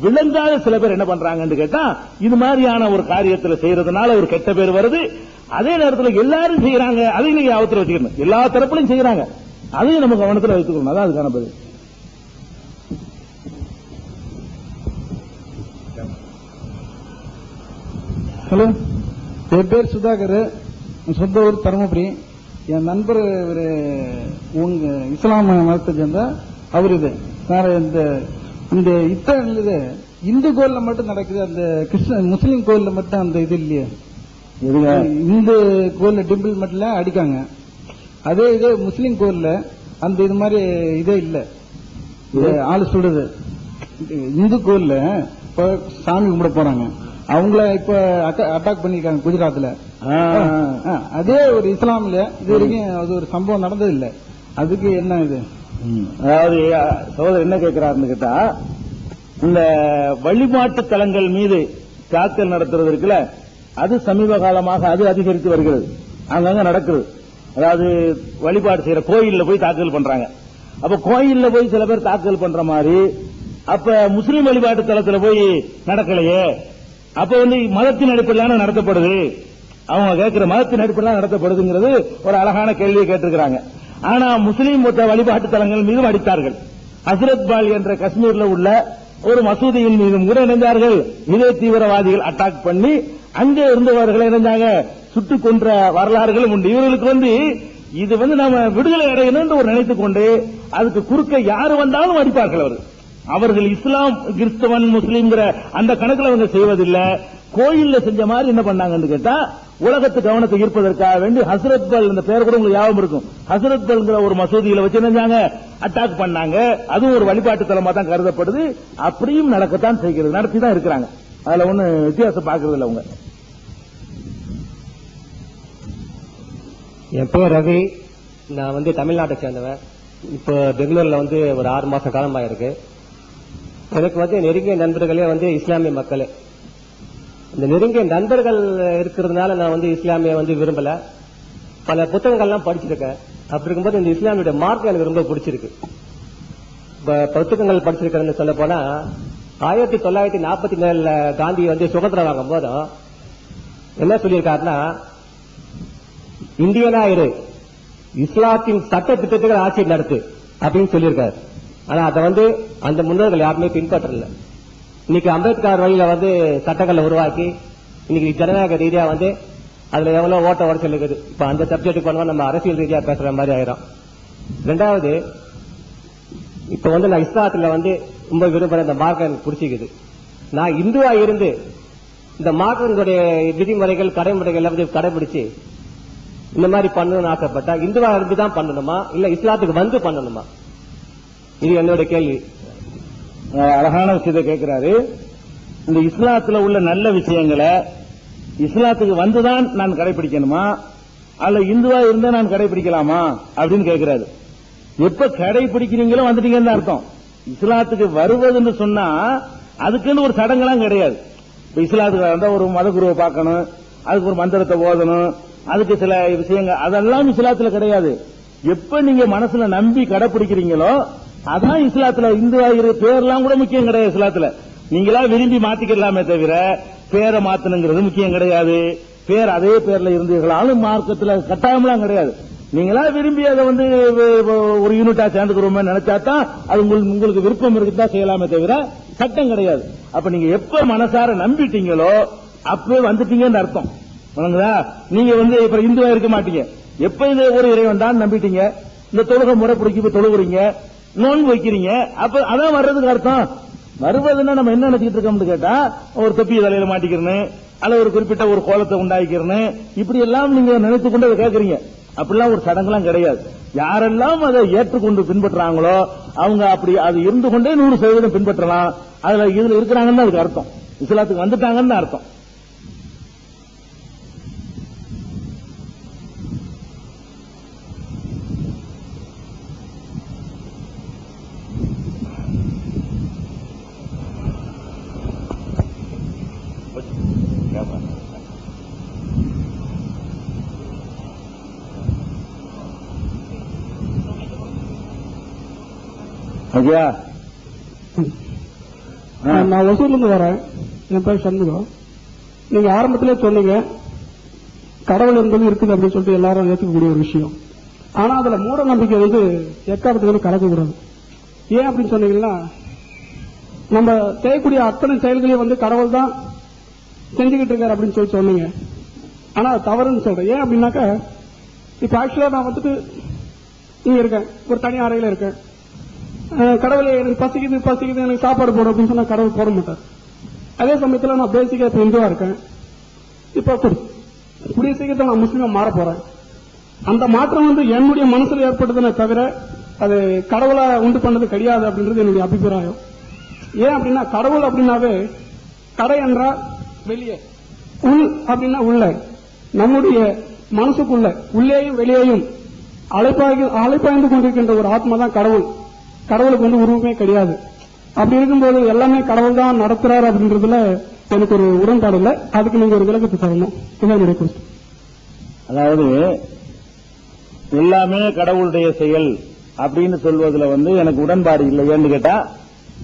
விளங்காத சில பேர் என்ன பண்றாங்கன்னு கேட்டா, இது மாதிரியான ஒரு காரியத்தில் செய்யறதுனால ஒரு கெட்ட பேர் வருது. அதே நேரத்தில் எல்லாரும் செய்யறாங்க, அதையும் நீங்க ஆபத்தில் வச்சுக்கணும். எல்லா தரப்புலையும் செய்யறாங்க, அதையும் நம்ம கவனத்தில் வைத்துக்கணும். அதான் அதுக்கான பதில். ஹலோ, என் பேர் சுதாகர், சொந்த ஊர் தருமபுரி. என் நண்பர் ஒரு உங்க இஸ்லாம மதத்தை சேர்ந்த அவர் இது சார். இந்த இத்தனை இந்து கோயில்ல மட்டும் நடக்குது, அந்த முஸ்லீம் கோயில்ல மட்டும் அந்த இது இல்லையே. இந்து கோயில்ல டிம்பிள் மட்டும் அடிக்காங்க, அதே இது முஸ்லீம் கோயில்ல அந்த இது மாதிரி இதே இல்ல. ஆளு சொல்றது இந்து கோயில்ல இப்ப சாமி கும்பிட போறாங்க, அவங்கள இப்ப அட்டாக் பண்ணிருக்காங்க குஜராத்ல. அதே ஒரு இஸ்லாமில இது வரைக்கும் அது ஒரு சம்பவம் நடந்தது இல்ல. அதுக்கு என்ன இது? அதாவது சகோதரர் என்ன கேட்கிறாருன்னு கேட்டா, இந்த வழிபாட்டு தலங்கள் மீது தாக்கல் நடத்துறது இருக்குல்ல, அது சமீப காலமாக அது அதிகரித்து வருகிறது, அங்கங்க நடக்குது. அதாவது வழிபாடு செய்யற கோயில்ல போய் தாக்கல் பண்றாங்க. அப்ப கோயில்ல போய் சில பேர் தாக்கல் பண்ற மாதிரி, அப்ப முஸ்லீம் வழிபாட்டு தலத்துல போய் நடக்கலையே, அப்ப வந்து மதத்தின் அடிப்படையிலான நடத்தப்படுது, அவங்க கேட்கிற மதத்தின் அடிப்படையில் நடத்தப்படுதுங்கிறது ஒரு அழகான கேள்வியை கேட்டிருக்கிறாங்க. ஆனா முஸ்லீம் வழிபாட்டு தலங்கள் மீதும் அடித்தார்கள். ஹசரத் பால் என்ற காஷ்மீர்ல உள்ள ஒரு மசூதியின் மீதும் கூட இணைந்தார்கள். இதே தீவிரவாதிகள் அட்டாக் பண்ணி அங்கே இருந்தவர்களை இணைஞ்சாங்க, சுட்டுக் கொன்ற வரலாறுகளும் உண்டு. இவர்களுக்கு வந்து இது வந்து நாம விடுதலை அடையணும் ஒரு நினைத்துக் கொண்டு அதுக்கு குறுக்க யாரு வந்தாலும் அடிப்பார்கள். அவர்கள் இஸ்லாம், கிறிஸ்தவன், முஸ்லீம்ங்கிற அந்த கணக்கில் அவங்க செய்வதில்லை. கோயில்ல செஞ்ச மாதிரி என்ன பண்ணாங்கன்னு கேட்டா, உலகத்து கவனத்தை ஈர்ப்பதற்காக வேண்டி ஹசரத் பல், இந்த பேர் கூட உங்களுக்கு ஞாபகம் இருக்கும், ஹசரத் பல்ங்கிற ஒரு மசூதியில வச்சு நினைஞ்சாங்க, அட்டாக் பண்ணாங்க. அதுவும் ஒரு வழிபாட்டு தலமா தான் கருதப்படுது. அப்படியும் நடக்கத்தான் செய்கிறது, நடத்தி தான் இருக்கிறாங்க. அதுல ஒண்ணு வித்தியாசம் பார்க்கறது இல்லை அவங்க. என் பேர் ரவி, நான் வந்து தமிழ்நாட்டை சேர்ந்தவன். இப்போ பெங்களூர்ல வந்து ஒரு 6 மாசம் காலமாக இருக்கு. எனக்கு வந்து நெருங்கிய நண்பர்களே வந்து இஸ்லாமிய மக்களே. இந்த நெருங்கிய நண்பர்கள் இருக்கிறதுனால நான் வந்து இஸ்லாமிய வந்து விரும்பல. பல புத்தகங்கள்லாம் படிச்சிருக்கேன். அப்படி இருக்கும்போது இந்த இஸ்லாமியோட மார்க்கம் எனக்கு ரொம்ப பிடிச்சிருக்கு. புத்தகங்கள் படிச்சிருக்கிறேன்னு சொல்ல போனா, 1947 காந்தி வந்து சுதந்திரம் வாங்கும் போதும் என்ன சொல்லியிருக்காருன்னா, இந்தியனா இரு, இஸ்லாத்தின் சட்ட திட்டத்துக்கு ஆட்சி நடத்து அப்படின்னு சொல்லியிருக்காரு. ஆனா அதை வந்து அந்த முன்னோர்கள் யாருமே பின்பற்றல. இன்னைக்கு அம்பேத்கர் வழியில வந்து சட்டங்களை உருவாக்கி இன்னைக்கு ஜனநாயக ரீதியா வந்து அதுல எவ்வளவு ஓட்ட உடச்சல் இருக்குது. இப்ப அந்த சப்ஜெக்ட் பண்ணுவோம், நம்ம அரசியல் ரீதியா பேசுற மாதிரி ஆயிரும். ரெண்டாவது, இப்ப வந்து நான் இஸ்லாத்துல வந்து ரொம்ப விரும்புற இந்த மார்க்கம் எனக்கு பிடிச்சிக்குது. நான் இந்துவா இருந்து இந்த மார்க்கங்களுடைய விதிமுறைகள், கடைமுறைகள் வந்து கடைபிடிச்சு இந்த மாதிரி பண்ணணும்னு ஆசைப்பட்டா இந்துவா இருந்து தான் பண்ணணுமா, இல்ல இஸ்லாத்துக்கு வந்து பண்ணணுமா? இது என்னோட கேள்வி. அழகான விஷயத்தை கேட்கிறாரு. இந்த இஸ்லாத்துல உள்ள நல்ல விஷயங்களை இஸ்லாத்துக்கு வந்துதான் நான் கடைபிடிக்கணுமா, அல்ல இந்துவா இருந்தா நான் கடைபிடிக்கலாமா அப்படின்னு கேட்கிறாரு. எப்ப கடைபிடிக்கிறீங்களோ வந்துட்டீங்கன்னு அர்த்தம். இஸ்லாத்துக்கு வருவதுன்னு சொன்னா அதுக்குன்னு ஒரு சடங்கெல்லாம் கிடையாது. இப்ப இஸ்லாத்துக்கு வந்தா ஒரு மதகுருவை பார்க்கணும், அதுக்கு ஒரு மந்திரத்தை ஓதணும், அதுக்கு சில விஷயங்கள், அதெல்லாம் இஸ்லாத்துல கிடையாது. எப்ப நீங்க மனசுல நம்பி கடைபிடிக்கிறீங்களோ அதான் இஸ்லாத்துல. இந்துவா பேர்லாம் கூட முக்கியம் கிடையாது இஸ்லாத்துல. நீங்களா விரும்பி மாத்திக்கலாமே தவிர பேரை மாத்தணுங்கிறது முக்கியம் கிடையாது. பேர் அதே பேர்ல இருந்தீங்களாலும் மார்க்கத்துல கட்டாயம்லாம் கிடையாது. நீங்களா விரும்பி அதை வந்து ஒரு யூனிட்டா சேர்ந்துக்கிறோமே நினைச்சாதான் அது உங்களுக்கு விருப்பம் இருக்குதா செய்யலாமே தவிர சட்டம் கிடையாது. அப்ப நீங்க எப்ப மனசார நம்பிட்டீங்களோ அப்பவே வந்துட்டீங்கன்னு அர்த்தம். நீங்க வந்து இப்ப இந்துவா இருக்க மாட்டீங்க. எப்ப இந்த ஒரு இறைவன் தான் நம்பிட்டீங்க, இந்த தொழுகை முறைப்படிக்கு போய் தொழுகிறீங்க, நோன்பு வைக்கிறீங்க. அப்ப அதான் வர்றதுக்கு அர்த்தம். வருவதுன்னா நம்ம என்ன நினைச்சிட்டு இருக்கோம்னு கேட்டா, ஒரு தொப்பிய தலையில மாட்டிக்கிறேன்னு அல்லது ஒரு குறிப்பிட்ட ஒரு கோலத்தை உண்டாக்கிறேன்னு இப்படி எல்லாம் நீங்க நினைத்துக் கொண்டு அதை கேட்கறீங்க. அப்படிலாம் ஒரு சடங்குலாம் கிடையாது. யாரெல்லாம் அதை ஏற்றுக்கொண்டு பின்பற்றாங்களோ அவங்க அப்படி அது இருந்து கொண்டே 100% பின்பற்றலாம். அதுல இதுல இருக்கிறாங்கன்னு அதுக்கு அர்த்தம். இஸ்லாத்துக்கு வந்துட்டாங்கன்னு அர்த்தம். நான் ஒசூர்ல இருந்து வரேன். என் பேர் சண்முகம். நீங்க ஆரம்பத்திலே சொன்னீங்க கடவுள் என்பது இருக்குது அப்படின்னு சொல்லிட்டு எல்லாரும் ஏற்றுக்கக்கூடிய ஒரு விஷயம். ஆனா அதுல மூட நம்பிக்கை எக்காரணத்துக்கு கலக்கக்கூடாது. ஏன் அப்படின்னு சொன்னீங்கன்னா, நம்ம செய்யக்கூடிய அத்தனை செயல்களையும் கடவுள் தான் செஞ்சுக்கிட்டு இருக்காரு அப்படின்னு சொல்லி சொன்னீங்க. ஆனா அது தவறுன்னு சொல்றேன். ஏன் அப்படின்னாக்கா, இப்ப ஆக்சுவலா நான் இங்க இருக்கேன், ஒரு தனி அறையில இருக்கேன். கடவுளை எனக்கு பசிக்குது எனக்கு சாப்பாடு போடும் அப்படின்னு சொன்னா கடவுள் போட மாட்டார். அதே சமயத்தில் நான் பேசிக்கா இப்ப இந்துவா இருக்கேன். இப்ப கூடிய சீக்கிரத்தில் நான் முஸ்லீமா மாற போறேன். அந்த மாற்றம் என்னுடைய மனசுல ஏற்பட்டதுன்னு தவிர அது கடவுளை உண்டு பண்ணது கிடையாது அப்படின்றது என்னுடைய அபிப்பிராயம். ஏன் அப்படின்னா, கடவுள் அப்படின்னாவே கடை என்றால் வெளியே, உள் அப்படின்னா உள்ள, நம்முடைய மனசுக்குள்ள உள்ளேயும் வெளியேயும் அலைப்பாய்ந்து கொண்டிருக்கின்ற ஒரு ஆத்மா தான் கடவுள். கடவுளுக்கு உருவமே கிடையாது. அப்படி இருக்கும்போது எல்லாமே கடவுள் தான் நடத்துறாரு அப்படின்றதுல எனக்கு ஒரு உடன்பாடு இல்லை. அதுக்கு நீங்க ஒரு விளக்கத்தை தரணும். என்னுடைய குறித்து. அதாவது எல்லாமே கடவுளுடைய செயல் அப்படின்னு சொல்வதில் எனக்கு உடன்பாடு இல்லை. ஏன்னு கேட்டா,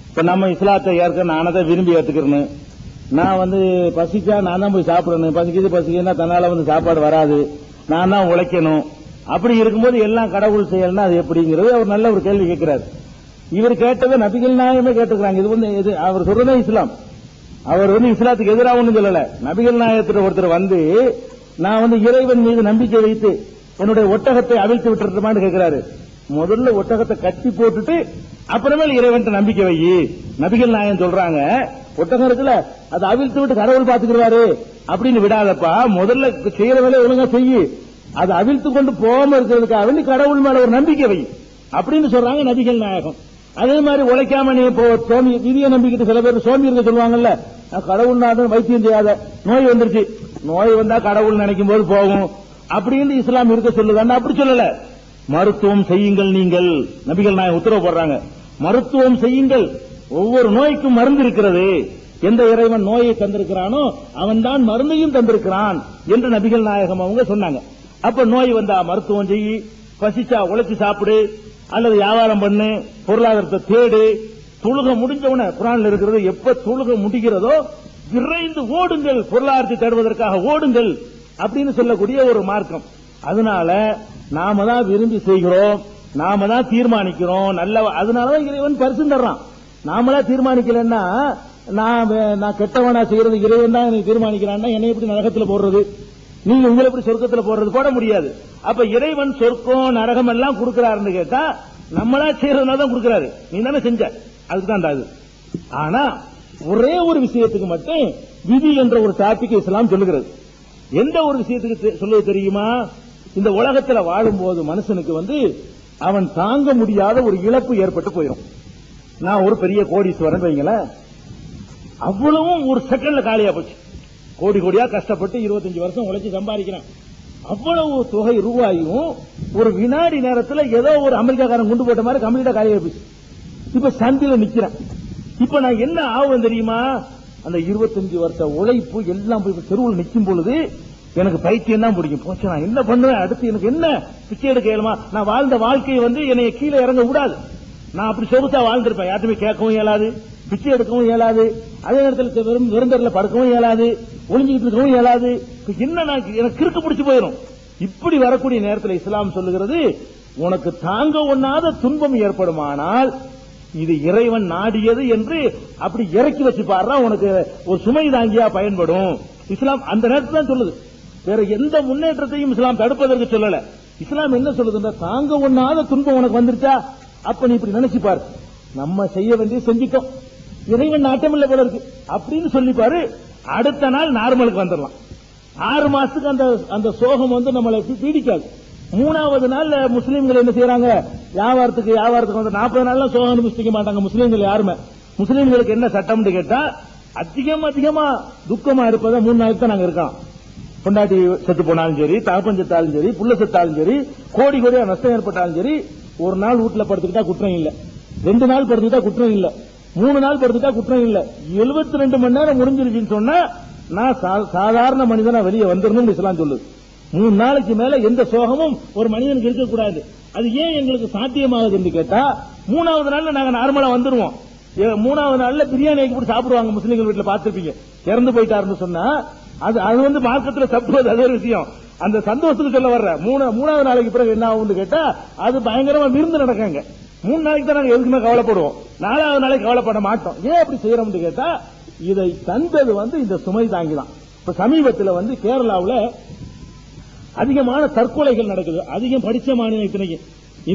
இப்ப நம்ம இஸ்லாத்தை ஏற்க நானதை விரும்பி ஏத்துக்கிறேன். நான் பசிச்சா நான் தான் போய் சாப்பிடணும். பசிக்குதுன்னா தன்னால சாப்பாடு வராது, நான் தான் உழைக்கணும். அப்படி இருக்கும்போது எல்லாம் கடவுள் செயல்னா அது எப்படிங்கிறது அவர் நல்ல ஒரு கேள்வி கேட்கிறார். இவர் கேட்டதை நபிகள் நாயகமே கேட்டுக்கிறாங்க. இது அவர் சொல்றதே இஸ்லாம். அவர் இஸ்லாத்துக்கு எதிராக ஒன்றும் சொல்லல. நபிகள் நாயகத்திட்ட ஒருத்தர் நான் இறைவன் மீது நம்பிக்கை வைத்து என்னுடைய ஒட்டகத்தை அவிழ்த்து விட்டுருமான்னு கேட்கிறாரு. முதல்ல ஒட்டகத்தை கட்டி போட்டுட்டு அப்புறமேல இறைவன் நம்பிக்கை வை. நபிகள் நாயகம் சொல்றாங்க, ஒட்டகம் இருக்குல்ல அதை அவிழ்த்து விட்டு கடவுள் பாத்துக்கிறாரு அப்படின்னு விடாதப்பா, முதல்ல செய்யற வேலை ஒழுங்கா செய்யு, அதை அவிழ்த்து கொண்டு போகாம இருக்கிறதுக்காக வேண்டி கடவுள் மேல ஒரு நம்பிக்கை வை அப்படின்னு சொல்றாங்க நபிகள் நாயகம். அதே மாதிரி உழைக்காம நீ விதியை நம்பிக்கிட்டு சில பேர் சோம்பி இருக்க சொல்லுவாங்கல்ல, கடவுள் வைத்தியம் செய்யாத, நோய் வந்துருச்சு, நோய் வந்தா கடவுள் நினைக்கும் போது போகும் அப்படின்னு இஸ்லாம் இருக்க சொல்லுதாண்டா. அப்படி சொல்லல. மருத்துவம் செய்யுங்கள் நீங்கள், நபிகள் நாயகம் உத்தரவு போடுறாங்க. மருத்துவம் செய்யுங்கள், ஒவ்வொரு நோய்க்கும் மருந்து இருக்கிறது. எந்த இறைவன் நோயை தந்திருக்கிறானோ அவன் தான் மருந்தையும் தந்திருக்கிறான் என்று நபிகள் நாயகம் அவங்க சொன்னாங்க. அப்ப நோய் வந்தா மருத்துவம் செய்யி, பசிச்சா உழைச்சு சாப்பிடு, அல்லது வியாபாரம் பண்ணு, பொருளாதாரத்தை தேடு. தொழுக முடிஞ்சவன குர்ஆன்ல இருக்கிறது, எப்ப தொழுக முடிகிறதோ விரைந்து ஓடுங்கள், பொருளாதாரத்தை தேடுவதற்காக ஓடுங்கள் அப்படின்னு சொல்லக்கூடிய ஒரு மார்க்கம். அதனால நாம தான் விரும்பி செய்கிறோம், நாம தான் தீர்மானிக்கிறோம். அதனாலதான் இறைவன் பரிசு தர்றான். நாமளா தீர்மானிக்கலன்னா, நான் கெட்டவனா செய்யறது இறைவன் தான் எனக்கு தீர்மானிக்கிறான்னா என்னை எப்படி நரகத்தில் போடுறது, நீங்க உங்களை எப்படி சொர்க்கத்தில் போடுறது, போட முடியாது. அப்ப இறைவன் சொர்க்கம் நரகம் எல்லாம் கொடுக்கிறாருன்னு கேட்டா நம்மளா செய்யறதுனால தான் கொடுக்கிறாரு. நீ தானே செஞ்ச, அதுக்குதான் அது. ஆனா ஒரே ஒரு விஷயத்துக்கு மட்டும் விதி என்ற ஒரு டாபிக் இஸ்லாம் சொல்லுகிறது. எந்த ஒரு விஷயத்துக்கு சொல்லுவது தெரியுமா? இந்த உலகத்தில் வாழும்போது மனுஷனுக்கு அவன் தாங்க முடியாத ஒரு இழப்பு ஏற்பட்டு போயிடும். நான் ஒரு பெரிய கோடீஸ்வரன் வைங்களேன், அவ்வளவும் ஒரு செகண்ட்ல காலியா போச்சு. கோடி கோடியா கஷ்டப்பட்டு 25 வருஷம் உழைச்சு சம்பாதிக்கிறான். அவ்வளவு தொகை ரூபாயும் ஒரு வினாடி நேரத்தில் ஏதோ ஒரு அமெரிக்காக்காரன் கொண்டு போட்ட மாதிரி கம்ப்ளீட்டா காலியா போச்சு. இப்ப சந்தில நிக்கிறேன். இப்ப நான் என்ன ஆகும் தெரியுமா? அந்த 25 வருஷ உழைப்பு எல்லாம் போய் தெருவில் நிற்கும் பொழுது எனக்கு பைத்தியம் தான் பிடிக்கும். போச்சு, நான் என்ன பண்ணுவேன் அடுத்து, எனக்கு என்ன பிச்சை எடுக்க இயலுமா? நான் வாழ்ந்த வாழ்க்கையை என்னைய கீழே இறங்க விடாது. நான் அப்படி சொகுசா வாழ்ந்திருப்பேன், யாருமே கேட்கவும் இயலாது, பிச்சை எடுக்கவும் இயலாது, அதே நேரத்தில் விருந்தரில் படுக்கவும் இயலாது, ஒளிஞ்சிக்கிட்டு இருக்கவும் இயலாது. என்ன எனக்கு கிறுக்கு பிடிச்சு போயிடும். இப்படி வரக்கூடிய நேரத்தில் இஸ்லாம் சொல்லுகிறது, உனக்கு தாங்க ஒண்ணாத துன்பம் ஏற்படுமானால் இது இறைவன் நாடியது என்று அப்படி இறக்கி வச்சு பாரு, உனக்கு ஒரு சுமை தாங்கியா பயன்படும். இஸ்லாம் அந்த நேரத்தில் தான் சொல்லுது. வேற எந்த முன்னேற்றத்தையும் இஸ்லாம் தடுப்பதற்கு சொல்லல. இஸ்லாம் என்ன சொல்லுதுன்னா, தாங்க ஒண்ணாத துன்பம் உனக்கு வந்துருச்சா, அப்ப நீ இப்படி நினைச்சு பாரு, நம்ம செய்ய வேண்டிய செஞ்சிட்டோம், இறைவன் நாட்டம் இல்ல போல இருக்கு அப்படின்னு சொல்லிப்பாரு. அடுத்த நாள் நார்மலுக்கு வந்துடலாம். 6 மாசத்துக்கு அந்த சோகம் வந்து நம்மளை பீடிக்காது. 3வது நாள் முஸ்லீம்கள் என்ன செய்யறாங்க, வியாபாரத்துக்கு வந்து 40 நாள்ல சோகம் அனுபவிக்க மாட்டாங்க முஸ்லீம்கள் யாருமே. முஸ்லீம்களுக்கு என்ன சட்டம்னு கேட்டா, அதிகமா துக்கமா இருப்பதை 3 நாளைக்கு தான் நாங்க இருக்கோம். பொண்டாட்டி செத்து போனாலும் சரி, தகப்பன் செத்தாலும் சரி, புள்ள செத்தாலும் சரி, கோடி கோடியா நஷ்டம் ஏற்பட்டாலும் சரி, ஒரு நாள் வீட்டுல படுத்துக்கிட்டா குற்றம் இல்ல, 2 நாள் படுத்துக்கிட்டா குற்றம் இல்ல, 3 நாள் படுத்துக்கிட்டா குற்றம் இல்ல, 72 மணி நேரம் முடிஞ்சிருச்சுன்னு சொன்னா நான் சாதாரண மனிதனா வெளியே வந்துடணும் இஸ்லாம் சொல்லுது. 3 நாளைக்கு மேல எந்த சோகமும் ஒரு மனிதனுக்கு இருக்கக்கூடாது. அது ஏன் எங்களுக்கு சாத்தியமாகுது என்று கேட்டா, 3வது நாள்ல நாங்க நார்மலா வந்துருவோம். 3வது நாள்ல பிரியாணி ஆக்கி போட்டு சாப்பிடுவாங்க முஸ்லீம்கள் வீட்டுல பார்த்திருப்பீங்க. இறந்து போயிட்டாருன்னு சொன்னா அது வந்து மார்க்கத்துல சாப்பிடுவது அது ஒரு விஷயம். அந்த சந்தோஷத்துக்கு சொல்ல வர்ற 3வது நாளைக்கு பிறகு என்ன ஆகும்னு கேட்டா, அது பயங்கரமா விருந்து நடக்காங்க. 3 நாளைக்கு தான் நாங்க எதுக்குமே கவலைப்படுவோம், 4வது நாளைக்கு கவலைப்பட மாட்டோம். ஏன் அப்படி செய்யறோம்னு கேட்டா, இதை தந்தது வந்து இந்த சுமை தாங்கிதான். இப்ப சமீபத்தில் வந்து கேரளாவுல அதிகமான தற்கொலைகள் நடக்குது. அதிகம் படிச்ச மாநிலம் இத்தனைக்கு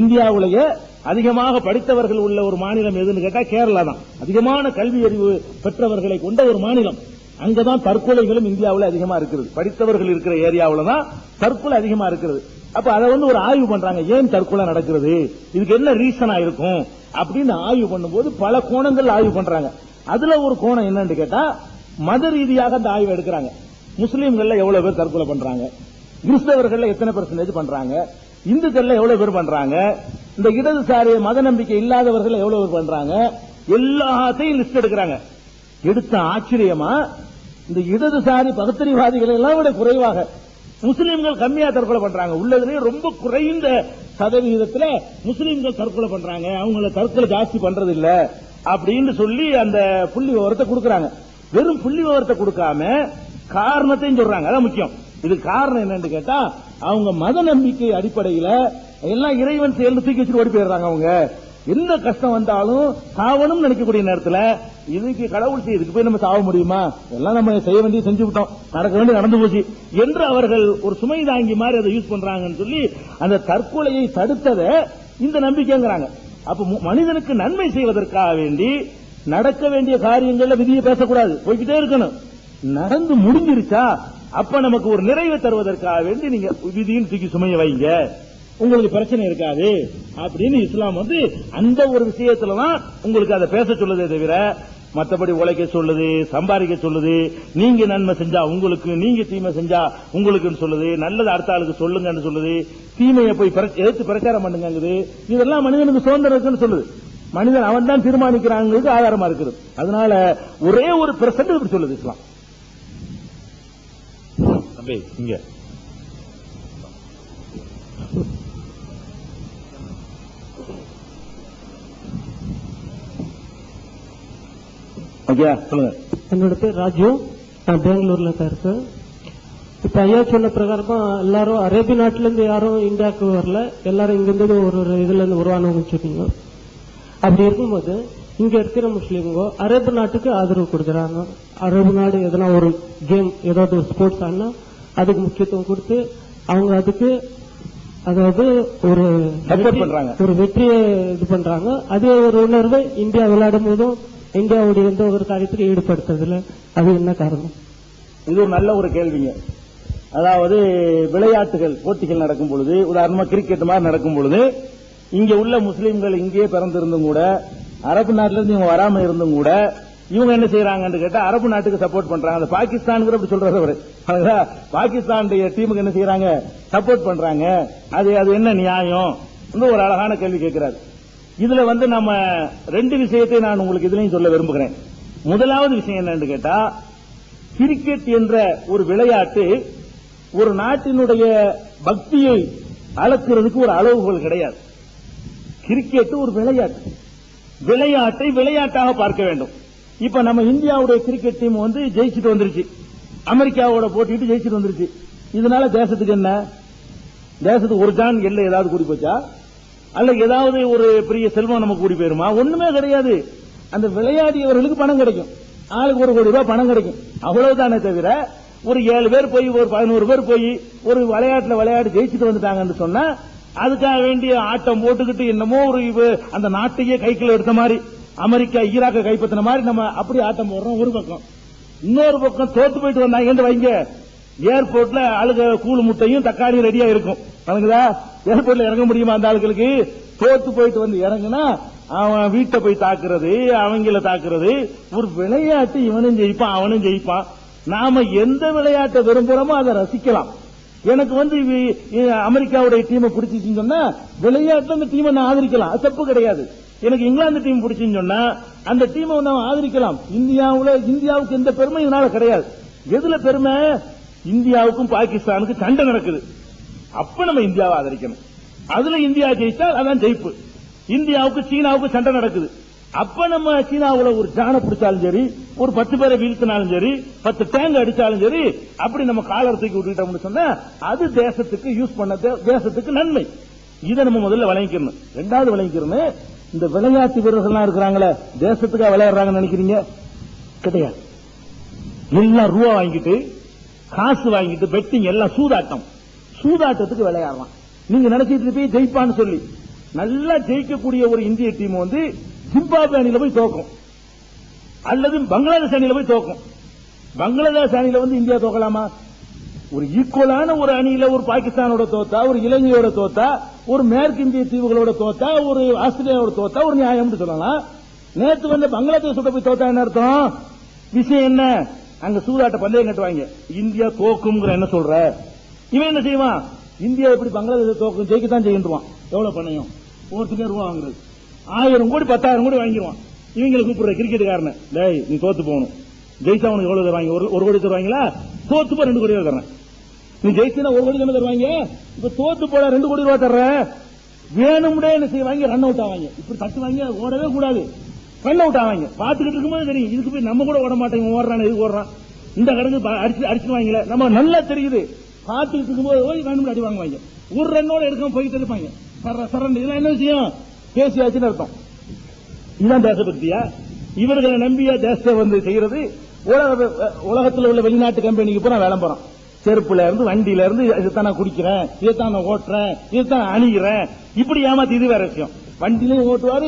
இந்தியாவிலேயே அதிகமாக படித்தவர்கள் உள்ள ஒரு மாநிலம் எதுன்னு கேட்டா கேரளா தான். அதிகமான கல்வி அறிவு பெற்றவர்களை கொண்ட ஒரு மாநிலம். அங்கதான் தற்கொலைகளும் இந்தியாவில் அதிகமா இருக்கிறது. படித்தவர்கள் இருக்கிற ஏரியாவில் தான் தற்கொலை அதிகமா இருக்கிறது. அப்ப அதை வந்து ஒரு ஆய்வு பண்றாங்க, ஏன் தற்கொலை நடக்கிறது, இதுக்கு என்ன ரீசனா இருக்கும் அப்படின்னு ஆய்வு பண்ணும்போது பல கோணங்கள் ஆய்வு பண்றாங்க. அதுல ஒரு கோணம் என்னன்னு கேட்டா, மத ரீதியாக அந்த ஆய்வு எடுக்கிறாங்க. முஸ்லீம்கள்ல எவ்வளவு பேர் தற்கொலை பண்றாங்க, கிறிஸ்தவர்கள் எத்தனை % பண்றாங்க, இந்துக்கள்ல எவ்வளவு பேர் பண்றாங்க, இந்த இடதுசாரி மத நம்பிக்கை இல்லாதவர்கள் எவ்வளவு பேர் பண்றாங்க, எல்லாத்தையும் லிஸ்ட் எடுக்கிறாங்க. எடுத்த ஆச்சரியமா, இந்த இடதுசாரி பகுத்தறிவாதிகள் எல்லாம் விட குறைவாக முஸ்லீம்கள் கம்மியா தற்கொலை பண்றாங்க. உள்ளதுலேயே ரொம்ப குறைந்த சதவிகிதத்தில் முஸ்லீம்கள் தற்கொலை பண்றாங்க. அவங்கள தற்கொலை ஜாஸ்தி பண்றது இல்ல அப்படின்னு சொல்லி அந்த புள்ளி விவரத்தை கொடுக்கறாங்க. வெறும் புள்ளி விவரத்தை கொடுக்காம காரணத்தையும் சொல்றாங்க. அதான் முக்கியம். இது காரணம் என்னன்னு கேட்டா, அவங்க மத நம்பிக்கை அடிப்படையில எல்லாம் இறைவன் செயல் தூக்கி வச்சுட்டு ஓடி போயிடுறாங்க. அவங்க எந்த கஷ்டம் வந்தாலும் சாவணும் நினைக்கக்கூடிய நேரத்தில் இதுக்கு கடவுள் இதுக்கு போய் நம்ம சாவ முடியுமா, எல்லாம் நம்ம செய்ய வேண்டிய செஞ்சு விட்டோம், நடக்க வேண்டிய நடந்து போச்சு என்று அவர்கள் ஒரு சுமை தாங்கி மாதிரி அதை யூஸ் பண்றாங்கன்னு சொல்லி அந்த தற்கொலையை தடுத்ததை இந்த நம்பிக்கைங்கிறாங்க. அப்ப மனிதனுக்கு நன்மை செய்வதற்காக வேண்டி நடக்க வேண்டிய காரியங்கள்ல விதியை பேசக்கூடாது, போய்கிட்டே இருக்கணும். நடந்து முடிஞ்சிருச்சா அப்ப நமக்கு ஒரு நிறைவை தருவதற்காக வேண்டி நீங்க விதியின் தூக்கி சுமையை வைங்க, உங்களுக்கு பிரச்சனை இருக்காது அப்படின்னு இஸ்லாம் வந்து அந்த ஒரு விஷயத்துலதான் உங்களுக்கு அதை பேச சொல்லுதே தவிர மற்றபடி உழைக்க சொல்லுது, சம்பாதிக்க சொல்லுது, நீங்க நன்மை செஞ்சா உங்களுக்கு, நீங்க தீமை செஞ்சா உங்களுக்கு சொல்லுது, நல்லது அடுத்த ஆளுக்கு சொல்லுங்கன்னு சொல்லுது, தீமையை போய் எடுத்து பிரச்சாரம் பண்ணுங்க, இதெல்லாம் மனிதனுக்கு சுதந்திரம் இருக்குன்னு சொல்லுது. மனிதன் அவன் தான் தீர்மானிக்கிறாங்களுக்கு ஆதாரமா இருக்குது. அதனால ஒரே ஒரு % இப்படி சொல்லுது இஸ்லாம். இங்க சொல்லுங்க. என்னோட பேர் ராஜு, நான் பெங்களூர்ல தான் இருக்கேன். இப்ப ஐயா சொன்ன பிரகாரமா எல்லாரும் அரேபிய நாட்டில இருந்து யாரும் இந்தியாவுக்கு வரல, எல்லாரும் இங்கிருந்து ஒரு இதுல இருந்து உருவானவங்க சொன்னீங்க. அப்படி இருக்கும்போது இங்க இருக்கிற முஸ்லீம்கோ அரேபு நாட்டுக்கு ஆதரவு கொடுக்கறாங்க. அரேபு நாடு எதனா ஒரு கேம், ஏதாவது ஒரு ஸ்போர்ட்ஸ் ஆனா அதுக்கு முக்கியத்துவம் கொடுத்து அவங்க அதுக்கு அதாவது ஒரு வெற்றியை இது பண்றாங்க. அதே ஒரு உணர்வை இந்தியா விளையாடும் போதும் இந்தியாவுடைய எந்த ஒரு காரியத்துக்கு ஈடுபடுத்துறதுல அது என்ன காரணம்? இது ஒரு நல்ல ஒரு கேள்விங்க. அதாவது விளையாட்டுகள் போட்டிகள் நடக்கும் பொழுது, உதாரணமா கிரிக்கெட் மாதிரி நடக்கும் பொழுது, இங்க உள்ள முஸ்லீம்கள் இங்கே பிறந்திருந்தும் கூட, அரபு நாட்டில இருந்து இவங்க வராம இருந்தும் கூட, இவங்க என்ன செய்யறாங்கன்னு கேட்டா அரபு நாட்டுக்கு சப்போர்ட் பண்றாங்க. அந்த பாகிஸ்தான் அப்படி சொல்றாரு அவரு, பாகிஸ்தானுடைய டீமுக்கு என்ன செய்யறாங்க, சப்போர்ட் பண்றாங்க. அது என்ன நியாயம்? ஒரு அழகான கேள்வி கேட்கிறாரு. இதுல வந்து நம்ம 2 விஷயத்தை நான் உங்களுக்கு இதுலயும் சொல்ல விரும்புகிறேன். முதலாவது விஷயம் என்னன்னு கேட்டா, கிரிக்கெட் என்ற ஒரு விளையாட்டு ஒரு நாட்டினுடைய பக்தியை அளக்கிறதுக்கு ஒரு அளவுகோல் கிடையாது. கிரிக்கெட் ஒரு விளையாட்டு, விளையாட்டை விளையாட்டாக பார்க்க வேண்டும். இப்ப நம்ம இந்தியாவுடைய கிரிக்கெட் டீம் வந்து ஜெயிச்சுட்டு வந்துருச்சு, அமெரிக்காவோட போட்டிட்டு ஜெயிச்சுட்டு வந்துருச்சு. இதனால தேசத்துக்கு என்ன? தேசத்துக்கு ஒரு ஜான் எல்லை ஏதாவது கூடி போச்சா, அல்ல ஏதாவது ஒரு பெரிய செல்வம் நமக்கு கூடி போயிருமா? ஒண்ணுமே கிடையாது. அந்த விளையாடியவர்களுக்கு பணம் கிடைக்கும், ஆளுக்கு 1 கோடி ரூபாய் பணம் கிடைக்கும், அவ்வளவுதானே தவிர ஒரு 7 பேர் போய் ஒரு 11 பேர் போய் ஒரு விளையாட்டுல விளையாட்டு ஜெயிச்சுட்டு வந்துட்டாங்கன்னு சொன்னா அதுக்காக வேண்டிய ஆட்டம் போட்டுக்கிட்டு என்னமோ ஒரு அந்த நாட்டையே கைக்குள்ள எடுத்த மாதிரி அமெரிக்கா ஈராக்க கைப்பற்றின மாதிரி நம்ம அப்படி ஆட்டம் போடுறோம் ஒரு பக்கம். இன்னொரு பக்கம் தோத்து போயிட்டு வந்தாங்க வைங்க, ஏர்போர்ட்ல ஆளுக கூழ் முட்டையும் தக்காளியும் ரெடியா இருக்கும். ஏர்போர்ட்ல இறங்க முடியுமா அந்த ஆளுகளுக்கு? தோத்து போயிட்டு வந்து இறங்குனா அவன் வீட்டை போய் தாக்குறது, அவங்கள தாக்குறது ஒரு விளையாட்டு. இவனும் ஜெயிப்பான் அவனும் ஜெயிப்பான். நாம எந்த விளையாட்டை விரும்புறோமோ அதை ரசிக்கலாம். எனக்கு அமெரிக்காவுடைய டீமை பிடிச்சிச்சுன்னு சொன்னா விளையாட்டுல அந்த டீமை நான் ஆதரிக்கலாம், அது தப்பு கிடையாது. எனக்கு இங்கிலாந்து டீம் பிடிச்சுன்னு சொன்னா அந்த டீமை நான் ஆதரிக்கலாம். இந்தியாவுக்கு எந்த பெருமை இதனால கிடையாது. எதுல பெருமை? இந்தியாவுக்கும் பாகிஸ்தானுக்கும் சண்டை நடக்குது, அப்ப நம்ம இந்தியாவை ஆதரிக்கணும். அதுல இந்தியா ஜெயித்தால் அதான் ஜெயிப்பு. இந்தியாவுக்கு சீனாவுக்கு சண்டை நடக்குது, அப்ப நம்ம சீனாவுல ஒரு ஜானை பிடிச்சாலும் சரி, ஒரு 10 பேரை வீழ்த்தினாலும் சரி, 10 டேங்க் அடிச்சாலும் சரி, அப்படி நம்ம காலர் தூக்கி விட்டுட்டோம்னு சொன்னா அது தேசத்துக்கு யூஸ் பண்ண தேசத்துக்கு நன்மை. இதை நம்ம முதல்ல விளங்கிக்கணும். ரெண்டாவது விளங்கிக்கணும், இந்த விளையாட்டு வீரர்கள்லாம் இருக்கிறாங்களே தேசத்துக்காக விளையாடுறாங்கன்னு நினைக்கிறீங்க? கிடையாது. எல்லாம் ரூபா வாங்கிட்டு காசு வாங்கிட்டு பெட்டிங் எல்லாம் சூதாட்டத்துக்கு விளையாடலாம். நீங்க நினைச்சிட்டு போய் ஜெயிப்பான்னு சொல்லி நல்லா ஜெயிக்கக்கூடிய ஒரு இந்திய டீம் ஜிம்பாப்வே அணியில போய் தோக்கும், அல்லது பங்களாதேஷ் அணியில போய் தோக்கும். பங்களாதேஷ் அணியில இந்தியா தோக்கலாமா? ஒரு ஈக்குவலான ஒரு அணியில ஒரு பாகிஸ்தானோட தோத்தா, ஒரு இலங்கையோட தோத்தா, ஒரு மேற்கு இந்திய தீவுகளோட தோத்தா, ஒரு ஆஸ்திரேலியாவோட தோத்தா ஒரு நியாயம் சொல்லலாம். நேற்று பங்களாதேஷோட போய் தோத்தா என்ன அர்த்தம்? விஷயம் என்ன? அங்க சூதாட்ட பந்தயம் கட்டுவாங்க, இந்தியா தோக்குங்கிற என்ன சொல்ற? இவன் என்ன செய்வான்? இந்தியா எப்படி பங்களாதேஷ் தோக்கும் ஜெயிக்கத்தான் செய்யுவான். எவ்வளவு பணம்? ஒருத்தர் ரூபா வாங்குறது 1000 கோடி 10,000 கோடி வாங்கிடுவான். இவங்களை கூப்பிடுற கிரிக்கெட்டுக்காரன், டேய் நீ தோத்து போகணும், ஜெயிச்சா உனக்கு எவ்வளவு தருவாங்க? 1 கோடி தருவாங்களா? தோத்து போ 2 கோடி ரூபாய் தர்றேன். நீ ஜெயிச்சா 1 கோடி தானே தருவாங்க. இப்ப தோத்து போல 2 கோடி ரூபாய் தர்றேன். வேணும்டே என்ன செய்வாங்க? ரன் அவுட் ஆவாங்க. இப்படி தட்டு வாங்க ஓடவே கூடாது, ரன் அவுட் ஆவாங்க. பாத்துக்கிட்டு இருக்கும்போது தெரியும் இதுக்கு போய் நம்ம கூட ஓட மாட்டேங்க, ஓடுறான் எதுக்கு ஓடுறான், இந்த கணக்கு அடிச்சுவாங்க. நம்ம நல்லா தெரியுது. பாத்துக்கிட்டு இருக்கும்போது போய் வேணும் அடி வாங்குவாங்க. ஒரு ரன்னோட எடுக்காம போயிட்டு இருப்பாங்க. சரண்டு இதெல்லாம் என்ன விஷயம்? பேசியாச்சுன்னு அர்த்தம். இதுதான் தேசபக்தியா? இவர்களை நம்பிய தேசத்தை செய்யறது. உலகத்தில் உள்ள வெளிநாட்டு கம்பெனிக்கு பூரா விளம்பரம், செருப்புல இருந்து வண்டியில இருந்து இதைத்தான் நான் குடிக்கிறேன், இதைத்தான் நான் ஓட்டுறேன், இதைத்தான் அணிகிறேன், இப்படி ஏமாத்தி. இது வேற விஷயம். வண்டிலையும் ஓட்டுவாரு,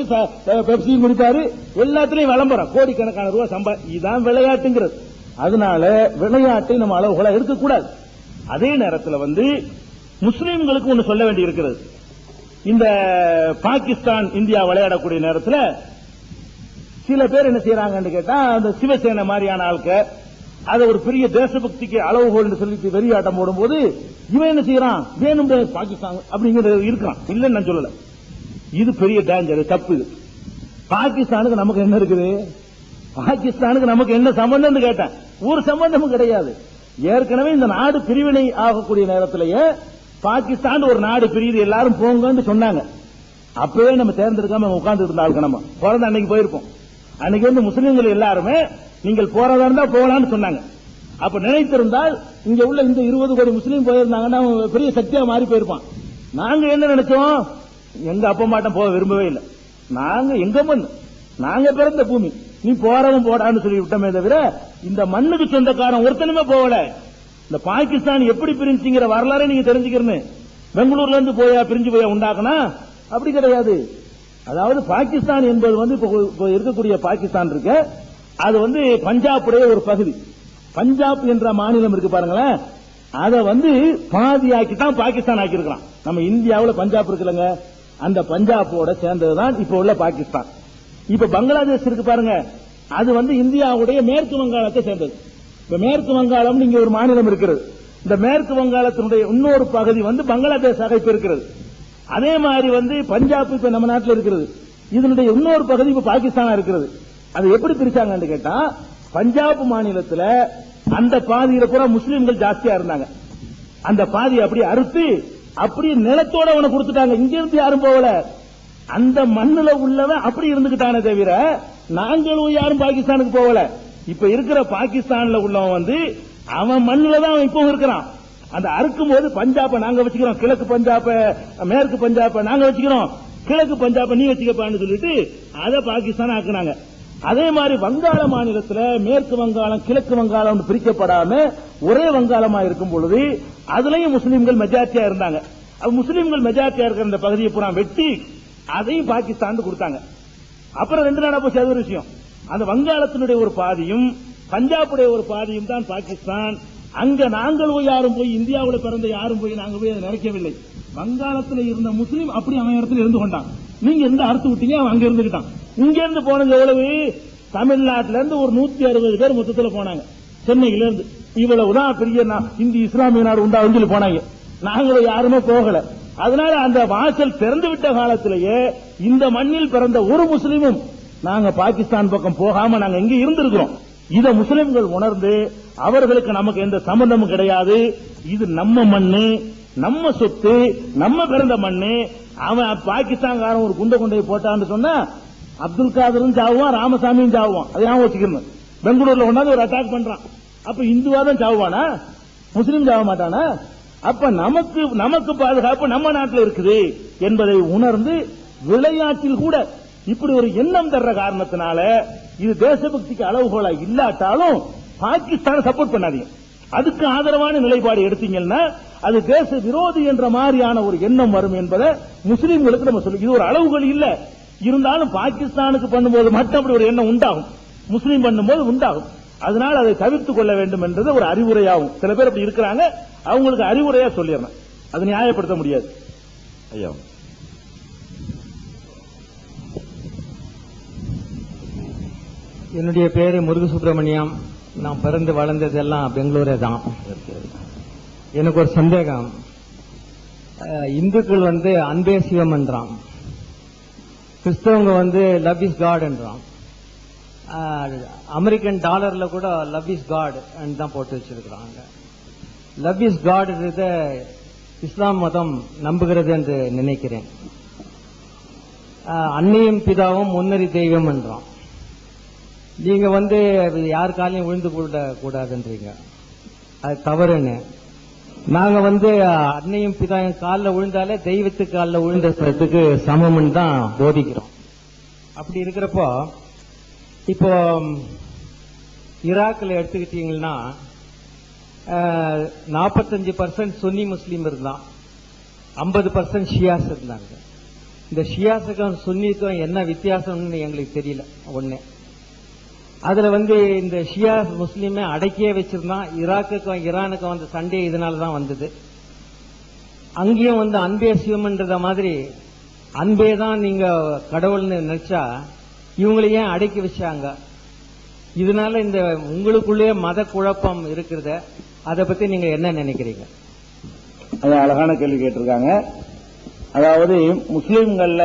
பெப்சியும் குடிப்பாரு, எல்லாத்திலையும் விளம்பரம், கோடிக்கணக்கான ரூபாய் இதுதான் விளையாட்டுங்கிறது. அதனால விளையாட்டை நம்ம அளவுகளா எடுக்கக்கூடாது. அதே நேரத்தில் முஸ்லீம்களுக்கு ஒன்று சொல்ல வேண்டி இருக்கிறது. இந்த பாகிஸ்தான் இந்தியா விளையாடக்கூடிய நேரத்தில் சில பேர் என்ன செய்யறாங்கன்னு கேட்டா, அந்த சிவசேனை மாதிரியான ஆட்கள் அதை ஒரு பெரிய தேசபக்திக்கு அளவுகோல் சொல்லி வெறியாட்டம் போடும்போது இவன் என்ன செய்யறான்? வேணும் பாகிஸ்தான் அப்படிங்கிறது இருக்கான், இல்லன்னு நான் சொல்லல. இது பெரிய டேஞ்சர், தப்பு. பாகிஸ்தானுக்கு நமக்கு என்ன இருக்குது? பாகிஸ்தானுக்கு நமக்கு என்ன சம்பந்தம் கேட்டேன்? ஒரு சம்பந்தமும் கிடையாது. ஏற்கனவே இந்த நாடு பிரிவினை ஆகக்கூடிய நேரத்திலேயே பாகிஸ்தான் ஒரு நாடு பிரியுது, எல்லாரும் போங்கன்னு சொன்னாங்க. அப்பவே நம்ம தேர்ந்தெடுக்காம உட்கார்ந்து இருந்த ஆளுக்கு நம்ம பிறந்த அன்னைக்கு போயிருப்போம். அன்னைக்கு முஸ்லீம்கள் எல்லாருமே நீங்கள் போறதா இருந்தா போகலான்னு சொன்னாங்க. அப்ப நினைத்திருந்தால் இங்க உள்ள இந்த 20 கோடி முஸ்லீம் போயிருந்தாங்கன்னா பெரிய சக்தியா மாறி போயிருப்பான். நாங்க என்ன நினைச்சோம்? எங்க அப்பா மாட்டம் போக விரும்பவே இல்லை. நாங்க எங்க மண், நாங்க பிறந்த பூமி, நீ போறவன் போடான்னு சொல்லி விட்டமே தவிர இந்த மண்ணுக்கு சொந்தக்காரன் ஒருத்தனுமே போகல. இந்த பாகிஸ்தான் எப்படி பிரிஞ்சுங்கிற வரலாறு நீங்க தெரிஞ்சுக்கிறேன்னு பெங்களூர்ல இருந்து பிரிஞ்சு போய் உண்டாக்குனா அப்படி கிடையாது. அதாவது பாகிஸ்தான் என்பது இப்ப இருக்கக்கூடிய பாகிஸ்தான் இருக்கு, அது பஞ்சாபுடைய ஒரு பகுதி. பஞ்சாப் என்ற மாநிலம் இருக்கு பாருங்களேன், அதை பாதியாக்கி தான் பாகிஸ்தான் ஆக்கி இருக்கிறான். நம்ம இந்தியாவில் பஞ்சாப் இருக்குல்லங்க, அந்த பஞ்சாபோட சேர்ந்ததுதான் இப்ப உள்ள பாகிஸ்தான். இப்ப பங்களாதேஷ் இருக்கு பாருங்க, அது இந்தியாவுடைய மேற்கு வங்காளத்தை சேர்ந்தது. இப்ப மேற்கு வங்காளம் இங்க ஒரு மாநிலம் இருக்கிறது. இந்த மேற்கு வங்காளத்தினுடைய இன்னொரு பகுதி பங்களாதேஷாக இப்ப இருக்கிறது. அதே மாதிரி பஞ்சாப் இப்ப நம்ம நாட்டில் இருக்கிறது. இதனுடைய இன்னொரு பகுதி இப்ப பாகிஸ்தானா இருக்கிறது. அது எப்படி பிரிச்சாங்கன்னு கேட்டா, பஞ்சாப் மாநிலத்தில் அந்த பாதியில பூரா முஸ்லீம்கள் ஜாஸ்தியா இருந்தாங்க. அந்த பாதியை அப்படியே அறுத்து அப்படியே நிலத்தோட அவனை கொடுத்துட்டாங்க. இங்க இருந்து யாரும் போகல, அந்த மண்ணுல உள்ளவன் அப்படி இருந்துகிட்டானே தவிர நாங்களும் யாரும் பாகிஸ்தானுக்கு போகல. இப்ப இருக்கிற பாகிஸ்தான்ல உள்ளவன் அவன் மண்ணுல தான் அவன் இப்பவும் இருக்கிறான். அந்த அறுக்கும் போது பஞ்சாபை நாங்க வச்சுக்கிறோம், கிழக்கு பஞ்சாப மேற்கு பஞ்சாப நாங்க வச்சுக்கிறோம், கிழக்கு பஞ்சாப நீ வச்சுக்கப்பான்னு சொல்லிட்டு அதை பாகிஸ்தான் ஆக்குனாங்க. அதே மாதிரி வங்காள மாநிலத்தில் மேற்கு வங்காளம் கிழக்கு வங்காளம் பிரிக்கப்படாம ஒரே வங்காளமா இருக்கும் பொழுது அதுலயும் முஸ்லீம்கள் மெஜாரிட்டியா இருந்தாங்க. முஸ்லீம்கள் மெஜாரிட்டியா இருக்கிற இந்த பகுதியை பூரா வெட்டி அதையும் பாகிஸ்தான் கொடுத்தாங்க. அப்புறம் 2 நாடா போச்சு. அது ஒரு விஷயம். அந்த வங்காளத்தினுடைய ஒரு பாதியும் பஞ்சாபுடைய ஒரு பாதியும் தான் பாகிஸ்தான். அங்க நாங்கள் யாரும் போய் இந்தியாவில் பிறந்த யாரும் போய் நாங்கள் போய் அதை நினைக்கவில்லை. வங்காளத்தில் இருந்த முஸ்லீம் அப்படி அவன் இடத்துல இருந்து கொண்டான். நீங்க இருந்து அறுத்து விட்டீங்க, அவன் அங்க இருந்துகிட்டான். இங்க இருந்து போனது எவ்வளவு? தமிழ்நாட்டில இருந்து ஒரு 160 பேர் மொத்தத்தில் போனாங்க. சென்னையில இருந்து இவ்வளவுதான் பெரிய இந்தி இஸ்லாமிய நாடு உண்டான்னு சொல்லி போனாங்க. நாங்களும் யாருமே போகல. அதனால அந்த வாசல் திறந்து விட்ட காலத்திலேயே இந்த மண்ணில் பிறந்த ஒரு முஸ்லீமும் நாங்க பாகிஸ்தான் பக்கம் போகாம நாங்க இங்க இருந்திருக்கிறோம். இத முஸ்லிம்கள் உணர்ந்து அவர்களுக்கு நமக்கு எந்த சம்பந்தமும் கிடையாது, இது நம்ம மண்ணு, நம்ம சொத்து, நம்ம பிறந்த மண்ணு. அவன் பாகிஸ்தான்காரன் ஒரு குண்டை போட்டான்னு சொன்னா அப்துல் காதரும் சாவுவான், ராமசாமியும் சாவுவான். அதை ஞாபகம் வச்சுக்கணும். பெங்களூர்ல கொண்டாந்து ஒரு அட்டாக் பண்றான். அப்ப இந்துவாதான் சாவுவானா? முஸ்லீம் சாவ மாட்டானா? அப்ப நமக்கு பாதுகாப்பு நம்ம நாட்டில் இருக்குது என்பதை உணர்ந்து விளையாட்டில் கூட இப்படி ஒரு எண்ணம் தர்ற காரணத்தினால இது தேசபக்திக்கு அளவுகோலா இல்லாட்டாலும் பாகிஸ்தானை சப்போர்ட் பண்ணாதீங்க. அதுக்கு ஆதரவான நிலைப்பாடு எடுத்தீங்கன்னா அது தேச விரோதி என்ற மாதிரியான ஒரு எண்ணம் வரும் என்பதை முஸ்லீம்களுக்கு நம்ம சொல்லி. இது ஒரு அளவுகள் இல்ல, இருந்தாலும் பாகிஸ்தானுக்கு பண்ணும்போது மட்டும் அப்படி ஒரு எண்ணம் உண்டாகும், முஸ்லீம் பண்ணும்போது உண்டாகும். அதனால அதை தவிர்த்துக் கொள்ள வேண்டும் என்றது ஒரு அறிவுரையாகும். சில பேர் அப்படி இருக்கிறாங்க, அவங்களுக்கு அறிவுரையா சொல்லிடுறேன். அதை நியாயப்படுத்த முடியாது. ஐயா, என்னுடைய பேரு முருகு சுப்பிரமணியம். நான் பிறந்து வளர்ந்ததெல்லாம் பெங்களூரே தான். எனக்கு ஒரு சந்தேகம். இந்துக்கள் அன்பே சிவம் என்றான், கிறிஸ்தவங்க லவ் இஸ் காட் என்றான், அமெரிக்கன் டாலர்ல கூட லவ் இஸ் காட் தான் போட்டு வச்சிருக்கிறாங்க. லவ் இஸ் காட் இஸ்லாம் மதம் நம்புகிறது என்று நினைக்கிறேன். அன்னையும் பிதாவும் முன்னறி தெய்வம் என்றான். நீங்க யார் காலையும் விழுந்து கூடாதுன்றீங்க, அது தவறுன்னு. நாங்க அன்னையும் பிதாவும் காலில் விழுந்தாலே தெய்வத்துக்கு காலில் விழுந்ததுக்கு சமம்னு தான் போதிக்கிறோம். அப்படி இருக்கிறப்போ இப்போ ஈராக்கில் எடுத்துக்கிட்டீங்கன்னா 45% சுன்னி முஸ்லீம் இருந்தான், 50% ஷியாஸ் இருந்தாங்க. இந்த ஷியாஸுக்கும் சுன்னிக்கும் என்ன வித்தியாசம்னு எங்களுக்கு தெரியல. ஒண்ணு, அதுல இந்த ஷியா முஸ்லீமை அடக்கியே வச்சிருந்தான். ஈராக்குக்கும் ஈரானுக்கும் சண்டே இதனாலதான் வந்தது. அங்கேயும் அன்பே சிவம்ன்றத மாதிரி அன்பே தான் நீங்க கடவுள்னு நினைச்சா இவங்களை ஏன் அடக்கி வச்சாங்க? இதனால இந்த உங்களுக்குள்ளே மத குழப்பம் இருக்கிறத, அதை பத்தி நீங்க என்ன நினைக்கிறீங்க? அது அழகான கேள்வி கேட்டிருக்காங்க. அதாவது முஸ்லீம்கள்ல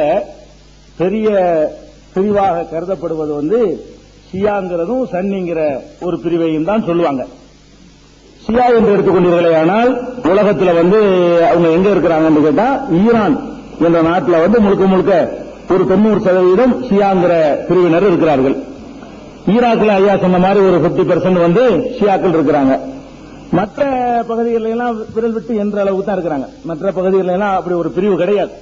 பெரிய பிரிவாக கருதப்படுவது ஷியாங்கிறதும் சன்னிங்கிற ஒரு பிரிவையும் தான் சொல்லுவாங்க. ஷியா என்று எடுத்துக்கொண்டீர்களே, ஆனால் உலகத்தில் அவங்க எங்க இருக்கிறாங்கன்னு கேட்டா ஈரான் என்ற நாட்டில் முழுக்க முழுக்க ஒரு 90% ஷியாங்கிற பிரிவினர் இருக்கிறார்கள். ஈராக்கில் ஐயா சொன்ன மாதிரி ஒரு 50% ஷியாக்கள் இருக்கிறாங்க. மற்ற பகுதிகளில் எல்லாம் விரல் விட்டு என்ற அளவுக்கு தான் இருக்கிறாங்க. மற்ற பகுதிகளில் எல்லாம் அப்படி ஒரு பிரிவு கிடையாது.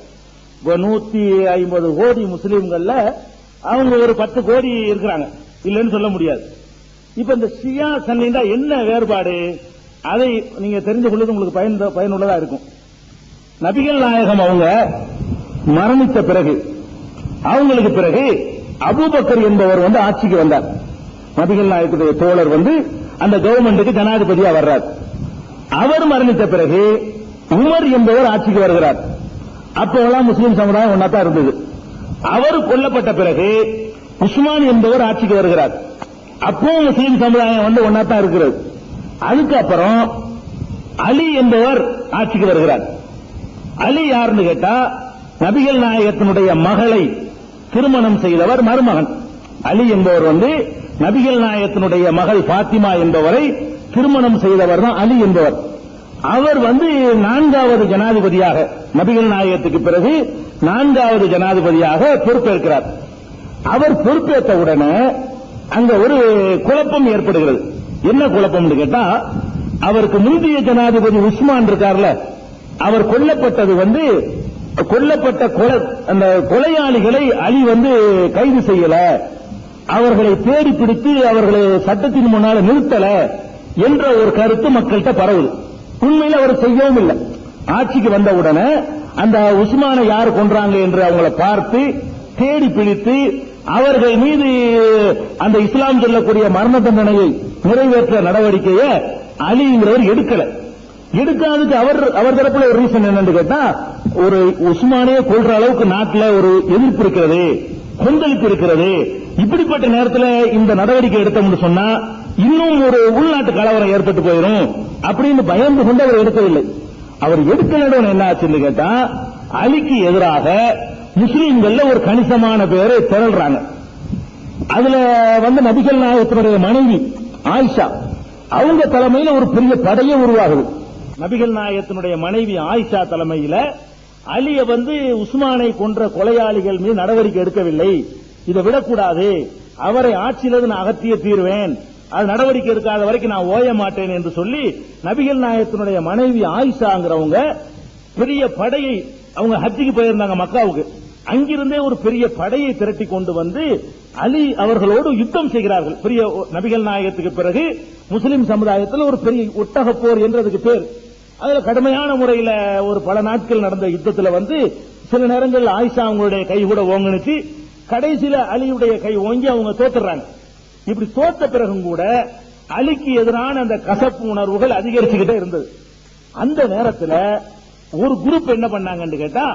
150 கோடி முஸ்லீம்கள்ல அவங்க ஒரு 10 கோடி இருக்கிறாங்க, இல்லைன்னு சொல்ல முடியாது. இப்ப இந்த ஷியா சன்னின்னா என்ன வேறுபாடு, அதை நீங்க தெரிந்து கொள்வது உங்களுக்கு பயனுள்ளதா இருக்கும். நபிகள் நாயகம் அவங்க மரணித்த பிறகு, அவங்களுக்கு பிறகு அபூபக்கர் என்பவர் ஆட்சிக்கு வந்தார். நபிகள் நாயகத்துடைய தோழர் அந்த கவர்மெண்ட்டுக்கு ஜனாதிபதியா வர்றார். அவர் மரணித்த பிறகு உமர் என்பவர் ஆட்சிக்கு வருகிறார். அப்போலாம் முஸ்லீம் சமுதாயம் ஒன்னாத்தான் இருந்தது. அவர் கொல்லப்பட்ட பிறகு உஸ்மான் என்பவர் ஆட்சிக்கு வருகிறார். அப்போ முஸ்லீம் சமுதாயம் ஒன்னாத்தான் இருக்கிறது. அதுக்கப்புறம் அலி என்பவர் ஆட்சிக்கு வருகிறார். அலி யாருன்னு கேட்டா நபிகள் நாயகத்தினுடைய மகளை திருமணம் செய்தவர் மருமகன். அலி என்பவர் நபிகள் நாயகத்தினுடைய மகள் பாத்திமா என்பவரை திருமணம் செய்தவர் தான் அலி என்பவர். அவர் 4வது ஜனாதிபதியாக, நபிகள் நாயகத்துக்கு பிறகு 4வது ஜனாதிபதியாக பொறுப்பேற்கிறார். அவர் பொறுப்பேற்ற உடனே அங்க ஒரு குழப்பம் ஏற்படுகிறது. என்ன குழப்பம் கேட்டா, அவருக்கு முந்தைய ஜனாதிபதி உஸ்மான் இருக்கார்ல, அவர் கொல்லப்பட்டது கொல்லப்பட்ட அந்த கொலையாளிகளை அலி கைது செய்யல, அவர்களை தேடி பிடித்து அவர்களை சட்டத்தின் முன்னால நிறுத்தல என்ற ஒரு கருத்து மக்கள்கிட்ட பரவுது. உண்மையில் அவர் செய்யவும் இல்லை. ஆட்சிக்கு வந்தவுடனே அந்த உஸ்மானை யார் கொன்றாங்க என்று அவங்களை பார்த்து தேடி பிடித்து அவர்கள் மீது அந்த இஸ்லாம் சொல்லக்கூடிய மரண தண்டனையை நிறைவேற்ற நடவடிக்கையை அலிங்கிறவர் எடுக்காததுக்கு அவர் தரப்புல ஒரு ரீசன் என்னன்னு கேட்டா, ஒரு உஸ்மானே கொள்ற அளவுக்கு நாட்டில் ஒரு எதிர்ப்பு இருக்கிறது, கொந்தளிப்பு இருக்கிறது. இப்படிப்பட்ட நேரத்தில் இந்த நடவடிக்கை எடுத்தோம்னு சொன்னா இன்னும் ஒரு உள்நாட்டு கலவரம் ஏற்பட்டு போயிடும் அப்படின்னு பயந்து கொண்டு அவர் எடுக்கவில்லை. அவர் எடுக்கலன்னு என்ன ஆச்சுன்னு கேட்டா, அலிக்கு எதிராக முஸ்லீம்கள்ல ஒரு கணிசமான பேரை திரள்றாங்க. அதுல நபிகள் நாயகத்தினுடைய மனைவி ஆயிஷா அவங்க தலைமையில ஒரு பெரிய படையே உருவாகுது. நபிகள் நாயகத்தினுடைய மனைவி ஆயிஷா தலைமையில அலிய உஸ்மானை கொன்ற கொலையாளிகள் மீது நடவடிக்கை எடுக்கவில்லை, இதை விடக்கூடாது, அவரை ஆட்சியிலிருந்து நான் அகற்றிய தீர்வேன், அது நடவடிக்கை எடுக்காத வரைக்கும் நான் ஓய மாட்டேன் என்று சொல்லி நபிகள் நாயகத்தினுடைய மனைவி ஆயிஷாங்கிறவங்க பெரிய படையை, அவங்க ஹஜ்ஜுக்கு போயிருந்தாங்க மக்காவுக்கு, அங்கிருந்தே ஒரு பெரிய படையை திரட்டி கொண்டு அலி அவர்களோடு யுத்தம் செய்கிறார்கள். பெரிய நபிகள் நாயகத்துக்கு பிறகு முஸ்லிம் சமுதாயத்தில் ஒரு பெரிய ஒட்டக போர் என்றதுக்கு பேர். அதுல கடுமையான முறையில் ஒரு பல நாட்கள் நடந்த யுத்தத்தில் சில நேரங்களில் ஆயிஷா அவங்களுடைய கை கூட ஓங்குனுச்சு, கடைசியில அலியுடைய கை ஓங்கி அவங்க தோத்துறாங்க. இப்படி தோத்த பிறகும் கூட அலிக்கு எதிரான அந்த கசப்பு உணர்வுகள் அதிகரிச்சுக்கிட்டே இருந்தது. அந்த நேரத்தில் ஒரு குரூப் என்ன பண்ணாங்கன்னு கேட்டா,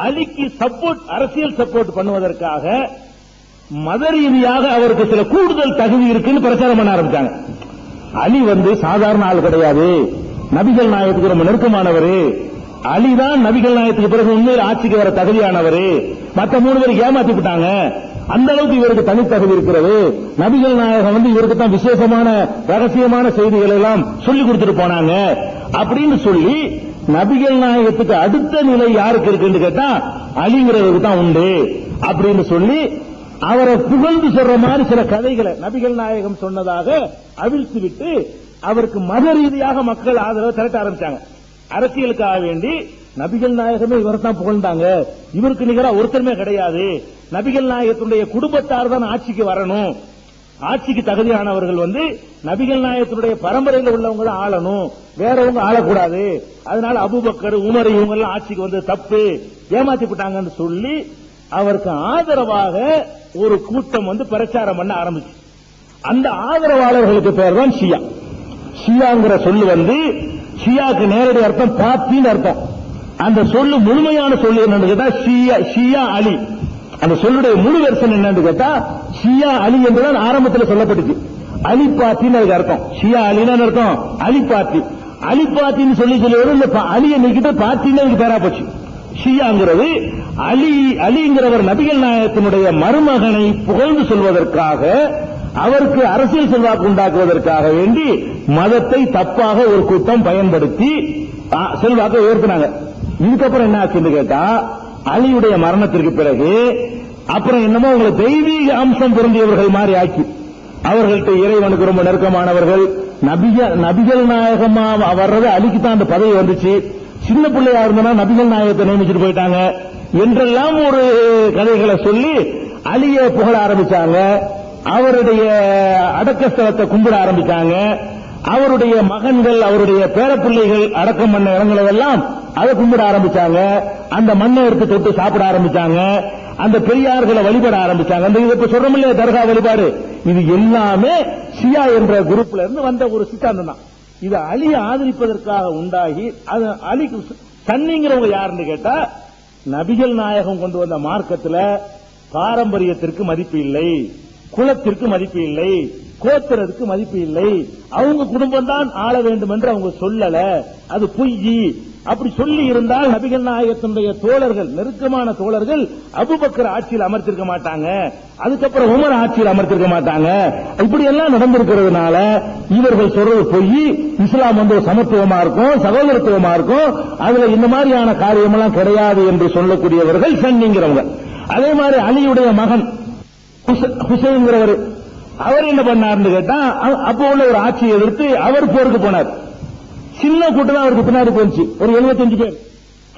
அலிக்கு சப்போர்ட், அரசியல் சப்போர்ட் பண்ணுவதற்காக மத ரீதியாக அவருக்கு சில கூடுதல் தகுதி இருக்குன்னு பிரச்சாரம் பண்ண ஆரம்பிச்சாங்க. அலி சாதாரண ஆள் கிடையாது, நபிகள் நாயகத்துக்கு ரொம்ப நெருக்கமானவர், அலிதான் நபிகள் நாயகத்துக்கு பிறகு உண்மையில் ஆட்சிக்கு வர தகுதியானவர், மற்ற 3 பேருக்கு ஏமாத்தி விட்டாங்க, அந்த அளவுக்கு இவருக்கு தனித்தகுதி இருக்கிறது, நபிகள் நாயகம் இவருக்கு தான் விசேஷமான ரகசியமான செய்திகள் எல்லாம் சொல்லி கொடுத்துட்டு போனாங்க அப்படின்னு சொல்லி நபிகள் நாயகத்துக்கு அடுத்த நிலை யாருக்கு இருக்குன்னு கேட்டா அலிங்கிறதுக்கு தான் உண்டு அப்படின்னு சொல்லி அவரை புகழ்ந்து சொல்ற மாதிரி சில கதைகளை நபிகள் நாயகம் சொன்னதாக அவிழ்த்து விட்டு அவருக்கு மத ரீதியாக மக்கள் ஆதரவு திரட்ட ஆரம்பிச்சாங்க. அரசியலுக்காக வேண்டி நபிகள் நாயகமே இவரை தான் புகழ்ந்தாங்க, இவருக்கு நிகரா ஒருத்தருமே கிடையாது, நபிகள் நாயகத்துடைய குடும்பத்தார் தான் ஆட்சிக்கு வரணும், ஆட்சிக்கு தகுதியானவர்கள் நபிகள் நாயகத்துடைய பரம்பரையில் உள்ளவங்க தான் ஆளணும், வேறவங்க ஆளக்கூடாது, அதனால அபூபக்கர் உமர் இவங்க எல்லாம் ஆட்சிக்கு தப்பு, ஏமாத்தி விட்டாங்கன்னு சொல்லி அவருக்கு ஆதரவாக ஒரு கூட்டம் பிரச்சாரம் பண்ண ஆரம்பிச்சு. அந்த ஆதரவாளர்களுக்கு பேர் தான் ஷியா. ஷியாங்கிற சொல்லு ஷியாக்கு நேரடி அர்த்தம் பாத்தின்னு அர்த்தம். அந்த சொல்லு முழுமையான சொல்லு என்னன்னு கேட்டா ஷியா அலி. அந்த சொல்லுடைய முழு வெர்ஷன் என்னன்னு கேட்டா ஷியா அலி என்றுதான் ஆரம்பத்தில் சொல்லப்பட்டுச்சு. அலி பாத்தின்னு அதுக்கு அர்த்தம். ஷியா அலின்னு அர்த்தம் அலி பாத்தி. அலி பாத்தின்னு சொல்லி இந்த அலியை நீக்கிட்டு பாத்தின்னு அதுக்கு பேரா போச்சு. ஷியாங்கிறது அலிங்கிறவர் நபிகள் நாயகத்தினுடைய மருமகனை புகழ்ந்து சொல்வதற்காக, அவருக்கு அரசியல் செல்வாக்கு உண்டாக்குவதற்காக வேண்டி மதத்தை தப்பாக ஒரு கூட்டம் பயன்படுத்தி செல்வாக்கை உயர்த்தினாங்க. இதுக்கப்புறம் என்ன ஆச்சுன்னு கேட்டா, அலியுடைய மரணத்திற்கு பிறகு அப்புறம் என்னமோ உங்களை தெய்வீக அம்சம் பொருந்தியவர்கள் மாதிரி ஆக்கி, அவர்கள்ட்ட இறைவனுக்கு ரொம்ப நெருக்கமானவர்கள், நபிகள் நாயகமா வர்றது அலிக்கு தான் அந்த பதவி வந்துச்சு, சின்ன பிள்ளையா இருந்தா நபிகள் நாயகத்தை நியமிச்சுட்டு போயிட்டாங்க என்றெல்லாம் ஒரு கதைகளை சொல்லி அலியை புகழ ஆரம்பிச்சாங்க. அவருடைய அடக்கஸ்தலத்தை கும்பிட ஆரம்பிச்சாங்க. அவருடைய மகன்கள், அவருடைய பேரப்பிள்ளைகள் அடக்கம் பண்ண இடங்களெல்லாம் அதை கும்பிட ஆரம்பிச்சாங்க. அந்த மண்ணை எடுத்து தொட்டு சாப்பிட ஆரம்பிச்சாங்க. அந்த பெரியார்களை வழிபட ஆரம்பிச்சாங்க. அந்த இப்ப சொல்றோம் இல்லையா தர்கா வழிபாடு, இது எல்லாமே ஷியா என்ற குரூப்ல இருந்து வந்த ஒரு சித்தாந்தம் தான். இது அலியை ஆதரிப்பதற்காக உண்டாகி, அது அலிக்கு சன்னிங்கிறவங்க யாருன்னு கேட்டா, நபிகள் நாயகம் கொண்டு வந்த மார்க்கத்தில் பாரம்பரியத்திற்கு மதிப்பு இல்லை, குலத்திற்கு மதிப்பு இல்லை, கோத்திரத்துக்கு மதிப்பு இல்லை, அவங்க குடும்பம் தான் ஆள வேண்டும் என்று அவங்க சொல்லல, அது பொய். அப்படி சொல்லி இருந்தால் நபிகள் நாயகத்தினுடைய தோழர்கள், நெருக்கமான தோழர்கள் அபூபக்கர் ஆட்சியில் அமர்த்திருக்க மாட்டாங்க, அதுக்கப்புறம் உமர் ஆட்சியில் அமர்த்திருக்க மாட்டாங்க. இப்படி எல்லாம் நடந்திருக்கிறதுனால இவர்கள் சொல்றது பொய். இஸ்லாம் ஒரு சமத்துவமா இருக்கும், சகோதரத்துவமா இருக்கும், அதுல இந்த மாதிரியான காரியம் எல்லாம் கிடையாது என்று சொல்லக்கூடியவர்கள் சன்னிங்கிறவங்க. அதே மாதிரி அலியுடைய மகன் ஹுசைன்கிறவர், அவர் என்ன பண்ணார்னு கேட்டா, அப்போ உள்ள ஒரு ஆட்சியை எதிர்த்து அவர் போருக்கு போனார். சின்ன கூட்டம் தான் அவருக்கு பின்னாடி போச்சு, ஒரு 75 பேர்.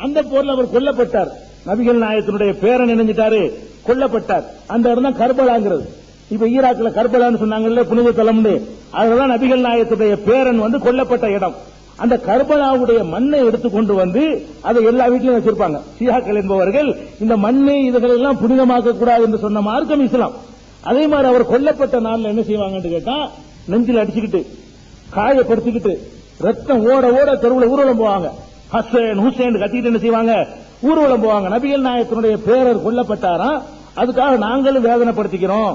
அந்த போர்ல அவர் கொல்லப்பட்டார். நபிகள் நாயகத்தினுடைய பேரன் இணைஞ்சிட்டாரு, கொல்லப்பட்டார். அந்த இடம் தான் கர்பலாங்கிறது. இப்ப ஈராக்ல கர்பலான்னு சொன்னாங்கல்ல புனித தலம்னு, அதுதான் நபிகள் நாயகத்துடைய பேரன் வந்து கொல்லப்பட்ட இடம். அந்த கர்பலாவுடைய மண்ணை எடுத்துக்கொண்டு வந்து அதை எல்லா வீட்டிலும் வச்சிருப்பாங்க. ஷியாக்கள் என்பவர்கள் இந்த மண்ணை இதுகள் எல்லாம் புனிதமாக்க கூடாது என்று சொன்ன மார்க்கம் இஸ்லாம். அதே மாதிரி அவர் கொல்லப்பட்ட நாள்ல என்ன செய்வாங்கன்னு கேட்டா, நெஞ்சில் அடிச்சுக்கிட்டு காயப்படுத்திக்கிட்டு ரத்தம் ஓட ஓட தெருவுல ஊர்வலம் போவாங்க. ஹுசேன் ஹுசேன் கத்திக்கிட்டு என்ன செய்வாங்க, ஊர்வலம் போவாங்க. நபிகள் நாயகத்தினுடைய பேரர் கொல்லப்பட்டாராம், அதுக்காக நாங்களும் வேதனைப்படுத்திக்கிறோம்.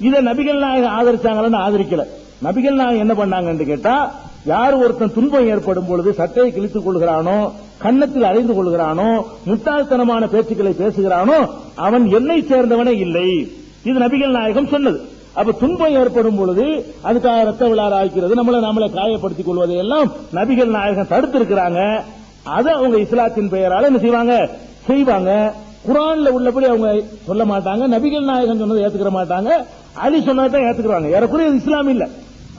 இதை நபிகள் நாயகம் ஆதரிச்சாங்கன்னு ஆதரிக்கல. நபிகள் நாயகம் என்ன பண்ணாங்கன்னு கேட்டா, யார் ஒருத்தன் துன்பம் ஏற்படும் பொழுது சட்டையை கிழித்துக் கொள்கிறானோ, கன்னத்தில் அறைந்து கொள்கிறானோ, முட்டாள்தனமான பேச்சுக்களை பேசுகிறானோ, அவன் என்னை சேர்ந்தவனே இல்லை. இது நபிகள் நாயகம் சொன்னது. அப்ப துன்பம் ஏற்படும் பொழுது அதுக்காக ரத்த விழாறு ஆக்கிறது, நம்மளை காயப்படுத்திக் கொள்வதை எல்லாம் நபிகள் நாயகம் தடுத்து இருக்கிறாங்க. அதை அவங்க இஸ்லாத்தின் பெயரால என்ன செய்வாங்க. குர்ஆன்ல உள்ளபடி அவங்க சொல்ல மாட்டாங்க. நபிகள் நாயகம் சொன்னதை ஏத்துக்கிற மாட்டாங்க. அலி சொன்னதான் ஏத்துக்கிறாங்க. ஏறக்குறைய இஸ்லாம் இல்ல.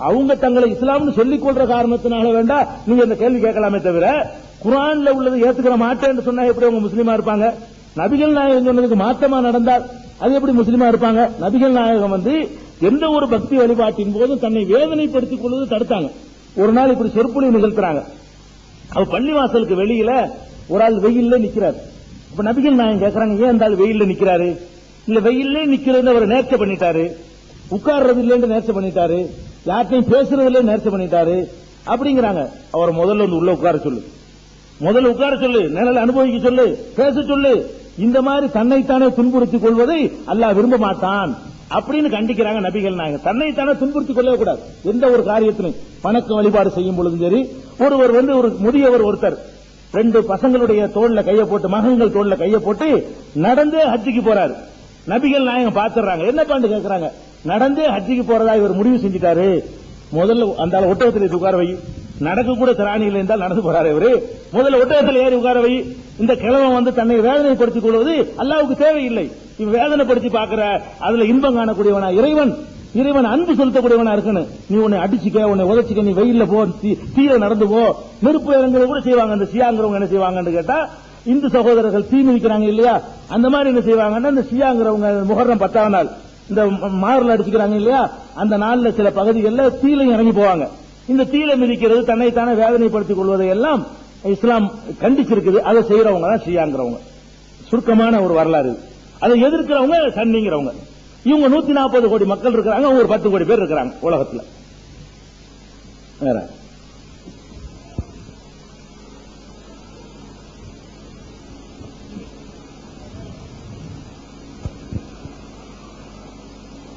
அவங்க தங்களை இஸ்லாம்னு சொல்லிக் கொள்ற காரணத்தினால வேண்டா நீங்க இந்த கேள்வி கேட்கலாமே தவிர, குர்ஆன்ல உள்ளது ஏத்துக்கிற மாட்டேன்னு சொன்னா எப்படி அவங்க முஸ்லீமா இருப்பாங்க? நபிகள் நாயகம் சொன்னதுக்கு மாற்றமா நடந்தால் அது எப்படி முஸ்லீமா இருப்பாங்க? நபிகள் நாயகம் வந்து எந்த ஒரு பக்தி வழிபாட்டின் போதும் தன்னை வேதனைப்படுத்திக் கொள்வது தடுத்தாங்க. ஒரு நாள் இப்படி சொற்பொழிவு நிகழ்த்துறாங்க. அவர் பள்ளிவாசலுக்கு வெளியில ஒரு ஆள் வெயில்ல நிக்கிறாரு. இப்ப நபிகள் நாயகம் கேட்கறாங்க, ஏன் அந்த ஆள் வெயில்ல நிக்கிறாரு? இல்ல வெயில்ல நிக்கிறது அவர் நேர்ச்சை பண்ணிட்டாரு, உட்கார்றது இல்லைன்னு நேர்ச்சை பண்ணிட்டாரு, யார்ட்டையும் பேசுறதுல நேர்ச்சை பண்ணிட்டாரு அப்படிங்கிறாங்க. அவர் முதல்ல வந்து உள்ள உட்கார சொல்லு, நிழல் அனுபவிக்க சொல்லு, பேச சொல்லு. இந்த மாதிரி தன்னைத்தானே துன்புறுத்திக் கொள்வதை அல்லாஹ் விரும்ப மாட்டான் அப்படின்னு கண்டிக்கிறாங்க நபிகள் நாயகம். தன்னைத்தானே துன்புறுத்திக் கொள்ளவே கூடாது. எந்த ஒரு காரியத்திலும் வணக்க வழிபாடு செய்யும் பொழுதும் சரி, ஒருவர் வந்து ஒரு முதியவர் ஒருத்தர் 2 பசங்களுடைய தோல்ல கைய போட்டு, மகன்கள் தோல்ல கைய போட்டு நடந்தே ஹஜ்ஜிக்கு போறாரு. நபிகள் நாயகம் பாத்துறாங்க, என்ன பாண்டு கேட்கறாங்க. நடந்தே ஹஜ்ஜிக்கு போறதா இவர் முடிவு செஞ்சிட்டாரு. முதல்ல அந்த ஒட்டகத்தில் உட்கார வை, நடக்க கூட திராணியில் இருந்தால் நடந்து போறாரு இவரு. முதல்ல ஒட்டகத்தில் ஏறி உட்கார வை. இந்த கிழவன் வந்து தன்னை வேதனைப்படுத்திக் கொள்வது அல்லாஹ்வுக்கு தேவையில்லை. இவன் வேதனைப்படுத்தி பாக்குற, அதுல இன்பம் காணக்கூடியவனா இறைவன் அன்பு செலுத்தக்கூடியவனா இருக்கணும். நீ உன்னை அடிச்சுக்க, உன்னை உதச்சிக்க, நீ வெயில்ல போ, தீர நடந்து போ, நெருப்பு இறங்குறது கூட செய்வாங்க. அந்த ஷியாங்கிறவங்க என்ன செய்வாங்கன்னு கேட்டா, இந்து சகோதரர்கள் தீ மிதிக்கிறாங்க இல்லையா, அந்த மாதிரி என்ன செய்வாங்கன்னா, இந்த ஷியாங்கிறவங்க முஹர்ரம் 10ஆம் நாள் இந்த மாரில் அடிச்சுக்கிறாங்க இல்லையா, அந்த நாள்ல சில பகுதிகளில் தீலையும் இறங்கி போவாங்க. இந்த தீல மிதிக்கிறது, தன்னைத்தானே வேதனைப்படுத்திக் கொள்வதை எல்லாம் இஸ்லாம் கண்டிச்சிருக்குது. அதை செய்யறவங்க தான் ஷியாங்கிறவங்க. சுருக்கமான ஒரு வரலாறு. அதை எதிர்க்கிறவங்க சன்னிங்கிறவங்க. இவங்க 140 கோடி மக்கள் இருக்கிறாங்க, அவங்க ஒரு 10 கோடி பேர் இருக்கிறாங்க உலகத்தில். வேற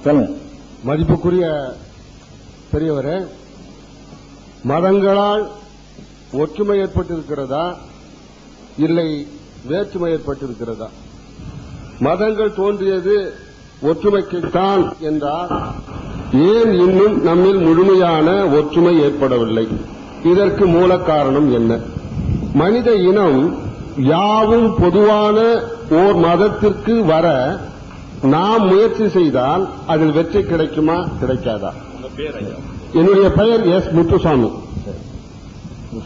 சொல்லுங்க. மதிப்புக்குரிய பெரியவரே, மதங்களால் ஒற்றுமை ஏற்பட்டிருக்கிறதா இல்லை வேற்றுமை ஏற்பட்டிருக்கிறதா? மதங்கள் தோன்றியது ஒற்றுமைக்குத்தான் என்றால் ஏன் இன்னும் நம்மில் முழுமையான ஒற்றுமை ஏற்படவில்லை? இதற்கு மூல காரணம் என்ன? மனித இனம் யாவும் பொதுவான ஓர் மதத்திற்கு வர நாம் முயற்சி செய்தால் அதில் வெற்றி கிடைக்குமா கிடைக்காதா? என்னுடைய பெயர் எஸ் முத்துசாமி.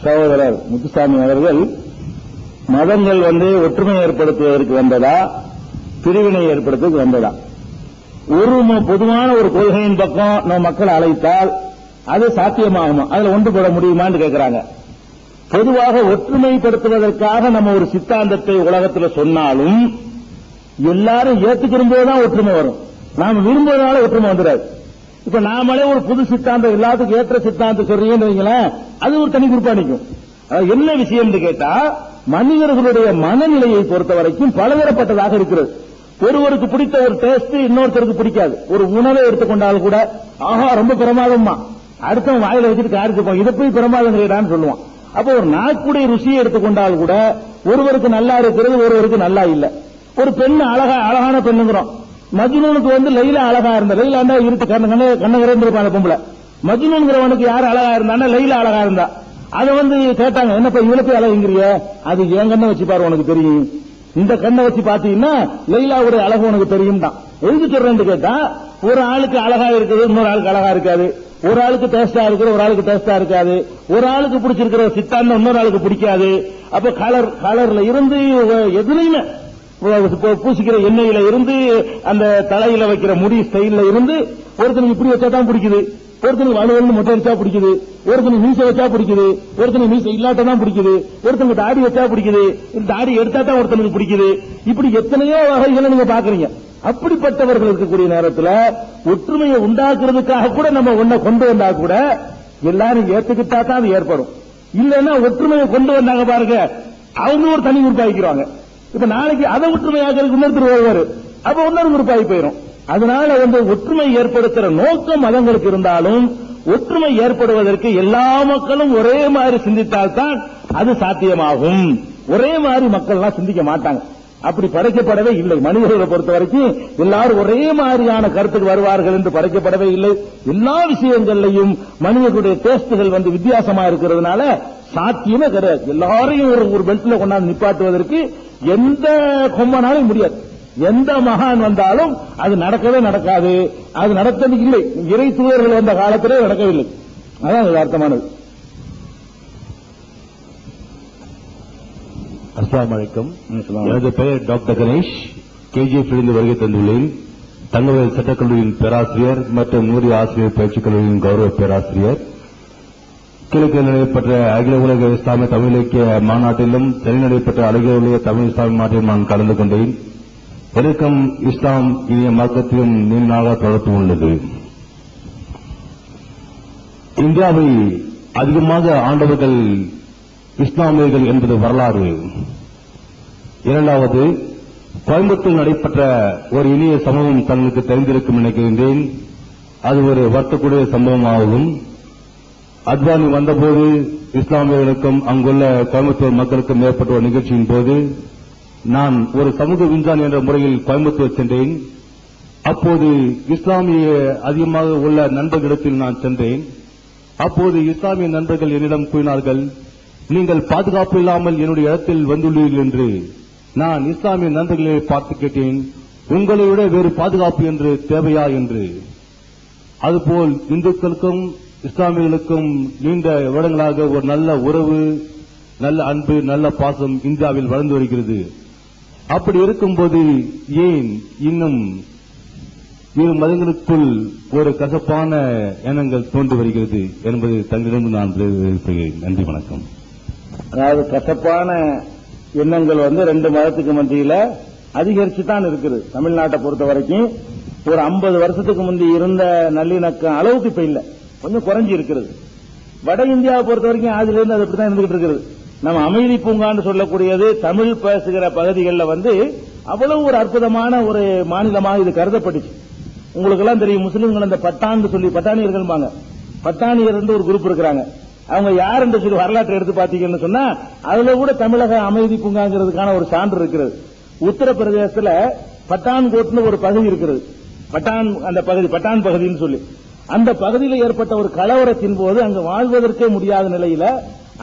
சகோதரர் முத்துசாமி அவர்கள், மதங்கள் வந்து ஒற்றுமை ஏற்படுத்துவதற்கு வந்ததா பிரிவினை ஏற்படுத்துவதற்கு வந்ததா? ஒரு பொதுவான ஒரு கொள்கையின் பக்கம் நம்ம மக்களை அழைத்தால் அது சாத்தியமாகுமா? அதுல ஒன்றுபட முடியுமான்னு கேட்கிறாங்க. பொதுவாக ஒற்றுமைப்படுத்துவதற்காக நம்ம ஒரு சித்தாந்தத்தை உலகத்தில் சொன்னாலும் எல்லாரும் ஏத்துக்கிற போதுதான் ஒற்றுமை வரும். நாம விரும்புவதனால ஒற்றுமை வந்துடாது. இப்ப நாமளே ஒரு புது சித்தாந்தம், எல்லாத்துக்கும் ஏற்ற சித்தாந்தம் சொல்றீங்கன்னு வைங்களேன், அது ஒரு தனி குரூப்பா நிற்கும். என்ன விஷயம் கேட்டா, மனிதர்களுடைய மனநிலையை பொறுத்த வரைக்கும் பலதரப்பட்டதாக இருக்கிறது. ஒருவருக்கு பிடித்த ஒரு டேஸ்ட் இன்னொருத்தருக்கு பிடிக்காது. ஒரு உணவை எடுத்துக்கொண்டாலும் கூட, ஆஹா ரொம்ப பிரமாதமா, அடுத்தவன் வாயில வச்சுட்டு காரிச்சுப்போம், இதை போய் பிரமாதம் கேட்டான்னு சொல்லுவான். அப்போ ஒரு நாக்குடைய ருசியை எடுத்துக்கொண்டால் கூட ஒருவருக்கு நல்லா இருக்கிறது, ஒருவருக்கு நல்லா இல்ல. ஒரு பெண் அழகான பெண்ணுங்கிறோம். மஜ்னூனுக்கு வந்து லைலா அழகா இருந்தா, லைலாண்டா இருட்டு கண்ணகரந்து இருப்பாங்க பொம்பளை. மஜ்னூன்கிறவனுக்கு யார் அழகா இருந்தான்னா லைலா அழகா இருந்தா. அதை வந்து கேட்டாங்க, என்னப்பா இவ்வளவு போய் அழகுங்கிறிய? அது என் கண்ணை வச்சு பாரு, உனக்கு தெரியும். இந்த கண்ணை வச்சு பாத்தீங்கன்னா லைலாவுடைய அழகு உனக்கு தெரியும் தான். எதுக்கு சொல்றேன்னு கேட்டா, ஒரு ஆளுக்கு அழகா இருக்குது, இன்னொரு ஆளுக்கு அழகா இருக்காது. ஒரு ஆளுக்கு டேஸ்டா இருக்கிற, ஒரு ஆளுக்கு டேஸ்டா இருக்காது. ஒரு ஆளுக்கு பிடிச்சிருக்கிற சித்தாந்தம் இன்னொரு ஆளுக்கு பிடிக்காது. அப்ப கலர்ல இருந்து எதுலையுமே பூசிக்கிற எண்ணெயில இருந்து அந்த தலையில வைக்கிற முடி ஸ்டைல இருந்து ஒருத்தனுக்கு இப்படி வச்சா தான் பிடிக்குது, ஒருத்தனுக்கு வலுவல்னு மொட்டை வச்சா பிடிக்குது, ஒருத்தனுக்கு மீசை வச்சா பிடிக்குது, ஒருத்தனுக்கு மீசை இல்லாட்ட தான் பிடிக்குது, ஒருத்தனுக்கு தாடி வச்சா பிடிக்குது, தாடி எடுத்தா தான் ஒருத்தனுக்கு பிடிக்குது. இப்படி எத்தனையோ வகைகளை நீங்க பாக்குறீங்க. அப்படிப்பட்டவர்கள் இருக்கக்கூடிய நேரத்தில் ஒற்றுமையை உண்டாக்குறதுக்காக கூட நம்ம ஒன்ன கொண்டு வந்தா கூட எல்லாரும் ஏத்துக்கிட்டா தான் அது ஏற்படும். இல்லன்னா ஒற்றுமையை கொண்டு வந்தாங்க பாருங்க, அவங்க ஒரு தனி குரூப் ஆகிக்கிறாங்க. இப்ப நாளைக்கு அதை ஒற்றுமையாக இன்னொருத்தர் வருவாரு, அப்ப இன்னொரு குரூப் ஆகி போயிடும். அதனால ஒற்றுமை ஏற்படுத்துற நோக்கம் மதங்களுக்கு இருந்தாலும் ஒற்றுமை ஏற்படுவதற்கு எல்லா மக்களும் ஒரே மாதிரி சிந்தித்தால்தான் அது சாத்தியமாகும். ஒரே மாதிரி மக்கள்லாம் சிந்திக்க மாட்டாங்க. அப்படி படைக்கப்படவே இல்லை. மனிதர்களை பொறுத்த வரைக்கும் எல்லாரும் ஒரே மாதிரியான கருத்துக்கு வருவார்கள் என்று படைக்கப்படவே இல்லை. எல்லா விஷயங்கள்லையும் மனிதர்களுடைய டேஸ்டுகள் வித்தியாசமா இருக்கிறதுனால சாத்தியமே கிடையாது. எல்லாரையும் ஒரு பெல்ட்ல கொண்டாந்து நிப்பாட்டுவதற்கு எந்த கொம்பனாலும் முடியாது. எந்த மகான் வந்தாலும் அது நடக்கவே நடக்காது. அது நடத்தது இல்லை. இறை தூதர்கள் வந்த காலத்திலே நடக்கவில்லை. அதான் அர்த்தமானது. அஸ்ஸலாமு அலைக்கும். எனது பெயர் டாக்டர் கணேஷ். KGF இருந்து வருகை தந்துள்ளேன். தங்கவேல் சட்டக்கல்லூரியின் பேராசிரியர் மற்றும் நூறு ஆசிரியர் பயிற்சிக் கல்லூரியின் கௌரவ பேராசிரியர். கிழக்கில் நடைபெற்ற அகில உலக இஸ்லாமிய தமிழ் இலக்கிய மாநாட்டிலும் சென்னை நடைபெற்ற அகில உலக தமிழ் இஸ்லாமிய மாநாட்டில் நான் கலந்து கொண்டேன். எனக்கும் இஸ்லாம் இனிய மார்க்கத்திலும் நீண்ட நாளாக தொடர்பு உள்ளது. இந்தியாவை அதிகமாக ஆண்டவர்கள் இஸ்லாமியர்கள் என்பது வரலாறு. இரண்டாவது, கோயம்புத்தூர் நடைபெற்ற ஒரு இனிய சம்பவம் தங்களுக்கு தெரிந்திருக்கும் நினைக்கின்றேன். அது ஒரு வருத்தக்கூடிய சம்பவமாகும். அத்வானி வந்தபோது இஸ்லாமியர்களுக்கும் அங்குள்ள கோயம்புத்தூர் மக்களுக்கும் ஏற்பட்ட ஒரு நிகழ்ச்சியின் போது நான் ஒரு சமூக விஞ்ஞானி என்ற முறையில் கோயம்புத்தூர் சென்றேன். அப்போது இஸ்லாமிய அதிகமாக உள்ள நண்பர்களிடத்தில் நான் சென்றேன். அப்போது இஸ்லாமிய நண்பர்கள் என்னிடம் கூறினார்கள், நீங்கள் பாதுகாப்பு இல்லாமல் என்னுடைய இடத்தில் வந்துள்ளீர்கள் என்று. நான் இஸ்லாமிய நண்பர்களை பார்த்து கேட்டேன், உங்களை விட வேறு பாதுகாப்பு என்று தேவையா என்று. அதுபோல் இந்துக்களுக்கும் இஸ்லாமியர்களுக்கும் நீண்ட வருடங்களாக ஒரு நல்ல உறவு, நல்ல அன்பு, நல்ல பாசம் இந்தியாவில் வளர்ந்து வருகிறது. அப்படி இருக்கும்போது ஏன் இன்னும் இரு மதங்களுக்குள் ஒரு கசப்பான எண்ணங்கள் தோன்றி வருகிறது என்பது தங்களிடம் நான் தெரிவிக்கிறேன். நன்றி, வணக்கம். அதாவது கசப்பான எண்ணங்கள் ரெண்டு மதத்துக்கு மத்தியில அதிகரிச்சு தான் இருக்குது. தமிழ்நாட்டை பொறுத்த வரைக்கும் ஒரு 50 வருஷத்துக்கு முந்தி இருந்த நல்லிணக்கம் அளவுக்கு இப்ப இல்ல, கொஞ்சம் குறைஞ்சி இருக்கிறது. வட இந்தியாவை பொறுத்த வரைக்கும் ஆதிலிருந்து அது இப்படிதான் இருந்துகிட்டு இருக்குது. நம்ம அமைதி பூங்கான்னு சொல்லக்கூடியது தமிழ் பேசுகிற பகுதிகளில் அவ்வளவு ஒரு அற்புதமான ஒரு மாநிலமாக இது கருதப்பட்டுச்சு. உங்களுக்கு எல்லாம் தெரியும், முஸ்லீம்கள் அந்த பட்டாணியர்கள் பட்டாணியர் ஒரு குரூப் இருக்கிறாங்க. அவங்க யார் என்று சொல்லி வரலாற்றை எடுத்து பாத்தீங்கன்னு சொன்னா அதுல கூட தமிழக அமைதி பூங்காங்கிறதுக்கான ஒரு சான்று இருக்கிறது. உத்தரப்பிரதேசத்துல பட்டான்கோட்னு ஒரு பகுதி இருக்கிறது. அந்த பகுதி பட்டான் பகுதின்னு சொல்லி அந்த பகுதியில் ஏற்பட்ட ஒரு கலவரத்தின் போது அங்கு வாழ்வதற்கே முடியாத நிலையில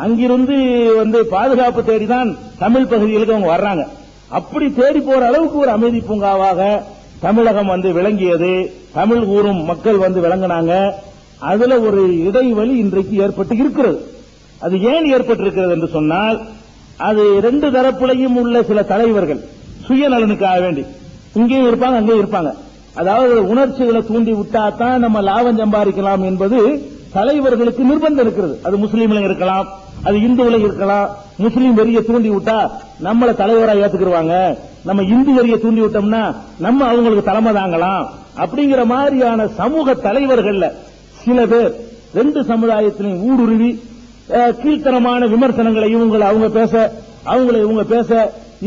அங்கிருந்து பாதுகாப்பு தேடிதான் தமிழ் பகுதிகளுக்கு அவங்க வர்றாங்க. அப்படி தேடி போற அளவுக்கு ஒரு அமைதி பூங்காவாக தமிழகம் விளங்கியது. தமிழ் கூறும் மக்கள் விளங்கினாங்க. அதுல ஒரு இடைவெளி இன்றைக்கு ஏற்பட்டு இருக்கிறது. அது ஏன் ஏற்பட்டிருக்கிறது என்று சொன்னால், அது ரெண்டு தரப்புலையும் உள்ள சில தலைவர்கள் சுயநலனுக்காக வேண்டி இங்கேயும் இருப்பாங்க அங்கேயும் இருப்பாங்க. அதாவது உணர்ச்சிகளை தூண்டி விட்டாதான் நம்ம லாபம் சம்பாதிக்கலாம் என்பது தலைவர்களுக்கு நிர்பந்தம் இருக்கிறது. அது முஸ்லீம்ல இருக்கலாம், அது இந்துவில இருக்கலாம். முஸ்லீம் வெறிய தூண்டி விட்டா நம்மள தலைவரா ஏத்துக்குருவாங்க, நம்ம இந்து வெறிய தூண்டி விட்டோம்னா நம்ம அவங்களுக்கு தலைமை தாங்கலாம். அப்படிங்கிற மாதிரியான சமூக தலைவர்கள்ல சில பேர் ரெண்டு சமுதாயத்திலையும் ஊடுருவி கீழ்த்தரமான விமர்சனங்களை அவங்க பேச, அவங்களை இவங்க பேச,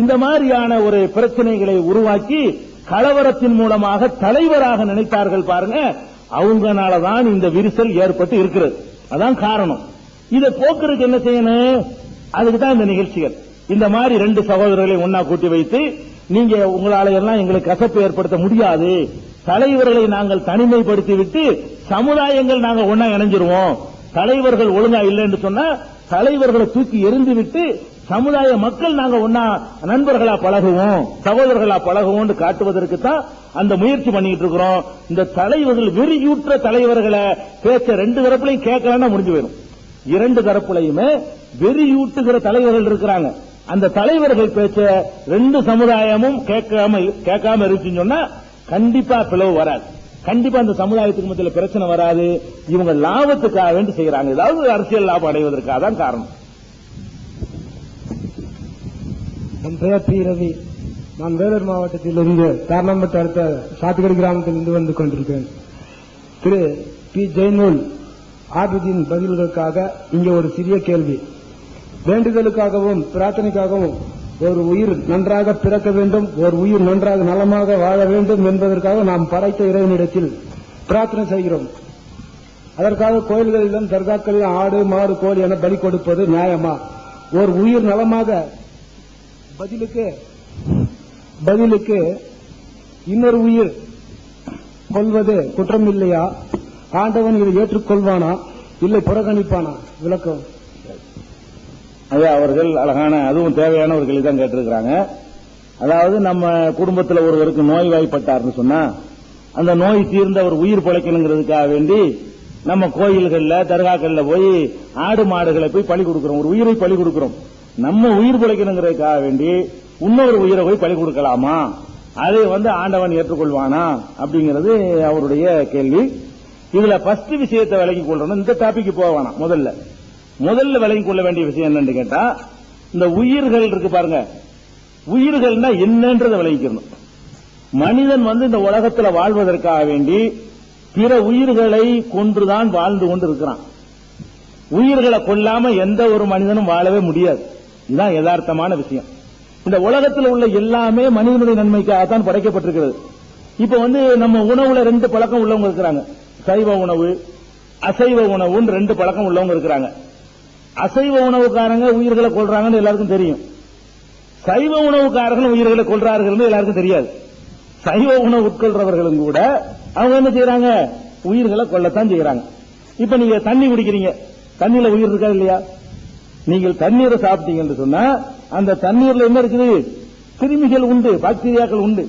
இந்த மாதிரியான ஒரு பிரச்சனைகளை உருவாக்கி கலவரத்தின் மூலமாக தலைவராக நினைத்தார்கள் பாருங்க. அவங்கனாலதான் இந்த விரிசல் ஏற்பட்டு இருக்கிறது. அதான் காரணம். இதை போக்குறதுக்கு என்ன செய்யணும்? அதுக்கு தான் இந்த நிகழ்ச்சிகள். இந்த மாதிரி ரெண்டு சகோதரர்களை ஒன்னா கூட்டி வைத்து, நீங்க உங்களால எல்லாம் எங்களுக்கு கசப்பு ஏற்படுத்த முடியாது, தலைவர்களை நாங்கள் தனிமைப்படுத்தி விட்டு சமுதாயங்கள் நாங்கள் ஒன்னா இணைஞ்சிருவோம். தலைவர்கள் ஒழுங்கா இல்லைன்னு சொன்னா தலைவர்களை தூக்கி எரிந்து விட்டு சமுதாய மக்கள் நாங்க ஒன்னா நண்பர்களா பழகுவோம், சகோதரர்களா பழகுவோம் காட்டுவதற்கு தான் அந்த முயற்சி பண்ணிட்டு இருக்கிறோம். இந்த தலைவர்கள் வெறியூற்ற தலைவர்களை பேச்ச ரெண்டு தரப்புலையும் கேட்கலன்னா முடிஞ்சு போயிடும். இரண்டு தரப்புலையுமே வெறியூட்டுகிற தலைவர்கள் இருக்கிறாங்க. அந்த தலைவர்கள் பேச்ச ரெண்டு சமுதாயமும் கேட்காம இருந்துச்சுன்னு சொன்னா கண்டிப்பா பிளவு வராது. கண்டிப்பா அந்த சமுதாயத்துக்கு மத்தியில் பிரச்சனை வராது. இவங்க லாபத்துக்காக வேண்டி செய்யறாங்க, ஏதாவது அரசியல் லாபம் அடைவதற்காக தான் காரணம். என் பெயர் பி. ரவி. நான் வேலூர் மாவட்டத்திலிருந்து தாரணம்பட்டு அடுத்த சாத்துக்கடி கிராமத்திலிருந்து வந்து கொண்டிருக்கிறேன். திரு பி. ஜெயநூல் ஆபிதின் பதில்களுக்காக இங்கே ஒரு சிறிய கேள்வி. வேண்டுதலுக்காகவும் பிரார்த்தனைக்காகவும் ஒரு உயிர் நன்றாக பிறக்க வேண்டும், ஒரு உயிர் நன்றாக நலமாக வாழ வேண்டும் என்பதற்காக நாம் படைத்த இறைவனிடத்தில் பிரார்த்தனை செய்கிறோம். அதற்காக கோயில்களிலும் தர்காக்களிலும் ஆடு மாடு கோழி என பலி கொடுப்பது நியாயமா? ஒரு உயிர் நலமாக பதிலுக்கு இன்னொரு உயிர் கொள்வது குற்றம் இல்லையா? ஆண்டவன் இதை ஏற்றுக்கொள்வானா இல்லை புறக்கணிப்பானா? விளக்கம். ஐயா அவர்கள் அழகான அதுவும் தேவையான ஒரு கேள்வி தான் கேட்டிருக்கிறாங்க. அதாவது நம்ம குடும்பத்தில் ஒருவருக்கு நோய் வாய்ப்பட்டார்னு சொன்னா அந்த நோய் தீர்ந்த ஒரு உயிர் பிழைக்கணுங்கிறதுக்காக வேண்டி நம்ம கோயில்கள்ல தர்காக்கள்ல போய் ஆடு மாடுகளை போய் பலி கொடுக்கிறோம், ஒரு உயிரை பலி கொடுக்கிறோம். நம்ம உயிர் பிழைக்கணுங்கிறதுக்காக வேண்டி இன்னொரு உயிரை போய் பலி கொடுக்கலாமா? அதை ஆண்டவன் ஏற்றுக்கொள்வானா அப்படிங்கிறது அவருடைய கேள்வி. இதுல ஃபர்ஸ்ட் விஷயத்தை விலகிக் கொள்ளணும். இந்த டாபிக் போக வேணாம். முதல்ல விலகிக் கொள்ள வேண்டிய விஷயம் என்னன்னு கேட்டா, இந்த உயிர்கள் இருக்கு பாருங்க, உயிர்கள்னா என்னன்றதை விலகிக்கணும். மனிதன் இந்த உலகத்துல வாழ்வதற்காக வேண்டி பிற உயிர்களை கொன்றுதான் வாழ்ந்து கொண்டு இருக்கிறான். உயிர்களை கொல்லாம எந்த ஒரு மனிதனும் வாழவே முடியாது. இதுதான் யதார்த்தமான விஷயம். இந்த உலகத்தில் உள்ள எல்லாமே மனிதனுடைய நன்மைக்காகத்தான் படைக்கப்பட்டிருக்கிறது. இப்ப நம்ம உணவுல ரெண்டு பழக்கம் உள்ளவங்க இருக்கிறாங்க, சைவ உணவு அசைவ உணவுன்னு ரெண்டு பழக்கம் உள்ளவங்க இருக்கிறாங்க. அசைவ உணவுக்காரங்க உயிர்களை கொள்றாங்கன்னு எல்லாருக்கும் தெரியும். சைவ உணவுக்காரர்கள் உயிர்களை கொள்றார்கள் எல்லாருக்கும் தெரியாது. சைவ உணவு உட்கொள்றவர்களும் கூட அவங்க என்ன செய்யறாங்க? உயிர்களை கொள்ளத்தான் செய்யறாங்க. இப்ப நீங்க தண்ணி குடிக்கிறீங்க, தண்ணியில உயிர் இருக்கா இல்லையா? நீங்கள் தண்ணீரை சாப்பிட்டீங்கன்னு சொன்னா அந்த தண்ணீர்ல என்ன இருக்குது? கிருமிகள் உண்டு, பாக்டீரியாக்கள் உண்டு.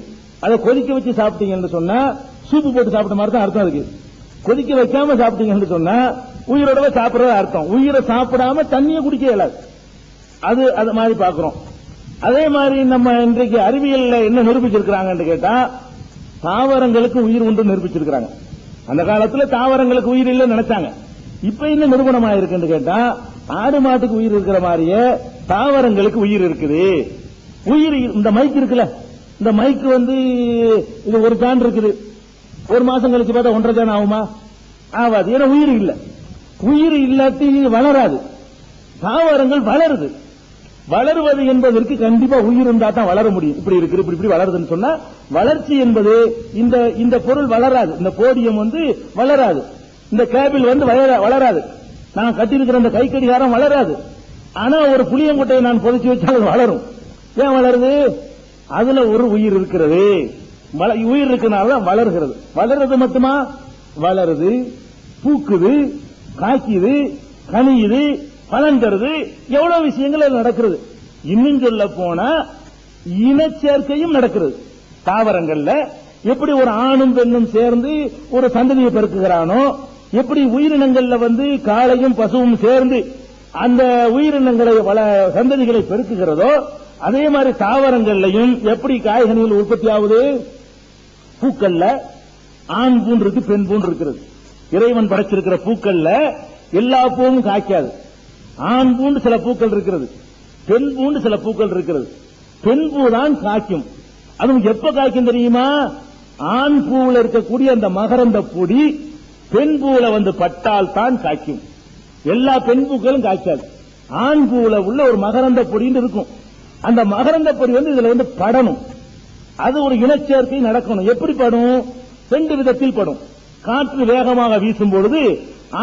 அதை கொதிக்க வச்சு சாப்பிட்டீங்கன்னு சொன்னா சூப்பு போட்டு சாப்பிட்ட மாதிரி தான் அர்த்தம் இருக்கு. கொதிக்க வைக்காம சாப்பிட்டீங்கன்னு சொன்னா உயிரோட சாப்பிடறது அர்த்தம். உயிரை சாப்பிடாம தண்ணியை குடிக்க இயலாது. அது மாதிரி பாக்குறோம். அதே மாதிரி நம்ம இன்றைக்கு அறிவியல்ல என்ன நிரூபிச்சிருக்கிறாங்கன்னு கேட்டா, தாவரங்களுக்கு உயிர் உண்டு நிரூபிச்சிருக்கிறாங்க. அந்த காலத்துல தாவரங்களுக்கு உயிர் இல்லைன்னு நினைச்சாங்க. இப்ப என்ன நிரூபணமா இருக்குன்னு கேட்டா, ஆடு மாட்டுக்கு உயிர் இருக்கிற மாதிரியே தாவரங்களுக்கு உயிர் இருக்குது. உயிர் இந்த மைக் இருக்குல்ல, இந்த மைக் இது ஒரு ஜான் இருக்குது. ஒரு மாசம் கழிச்சு பார்த்தா 1.5 ஜான் ஆகுமா? ஆகாது. ஏன்னா உயிர் இல்ல. உயிர் இல்லாட்டி வளராது. தாவரங்கள் வளருது. வளருவது என்பதற்கு கண்டிப்பா உயிர் இருந்தா தான் வளர முடியும். இப்படி இருக்கு, இப்படி வளருதுன்னு சொன்னா வளர்ச்சி என்பது இந்த பொருள் வளராது. இந்த போடியம் வளராது. இந்த கேபிள் வளராது. நான் கட்டியிருக்கிற இந்த கை கடிகாரம் வளராது. ஆனா ஒரு புளியங்கொட்டையை நான் பொதிச்சு வச்சால் வளரும். ஏன் வளருது? அதுல ஒரு உயிர் இருக்கிறது. உயிர் இருக்கனால வளர்கிறது. வளர்றது மட்டுமா? வளருது, பூக்குது, காய்க்குது, கனியுது, பலன் தருது. எவ்வளவு விஷயங்கள் நடக்கிறது. இன்னும் சொல்ல போனா இனச்சேர்க்கையும் நடக்கிறது. தாவரங்கள்ல எப்படி ஒரு ஆணும் பெண்ணும் சேர்ந்து ஒரு சந்ததியை பெருக்குகிறானோ, எப்படி உயிரினங்கள்ல காளையும் பசுவும் சேர்ந்து அந்த உயிரினங்களை சந்ததிகளை பெருக்குகிறதோ, அதே மாதிரி தாவரங்கள்லையும் எப்படி காய்கனிகள் உற்பத்தி ஆகுது? பூக்கள்ல ஆண் பூண்டு இருக்கு, பெண் பூண்டு இருக்கிறது. இறைவன் படைச்சிருக்கிற பூக்கள்ல எல்லா பூவும் காய்க்காது. ஆண் பூண்டு சில பூக்கள் இருக்கிறது, பெண் பூண்டு சில பூக்கள் இருக்கிறது. பெண் பூ தான் காய்க்கும். அதுவும் எப்ப காய்க்கும் தெரியுமா? ஆண் பூவில் இருக்கக்கூடிய அந்த மகரந்த பொடி பெண் பூவில் பட்டால் தான் காய்க்கும். எல்லா பெண் பூக்களும் காய்க்காது. ஆண் பூவில் உள்ள ஒரு மகரந்த பொடின்னு இருக்கும். அந்த மகரந்த பொடி இதுல படணும். அது ஒரு இனச்சேர்க்கை நடக்கணும். எப்படி படும்? 2 விதத்தில் படும். காற்று வேகமாக வீசும் பொழுது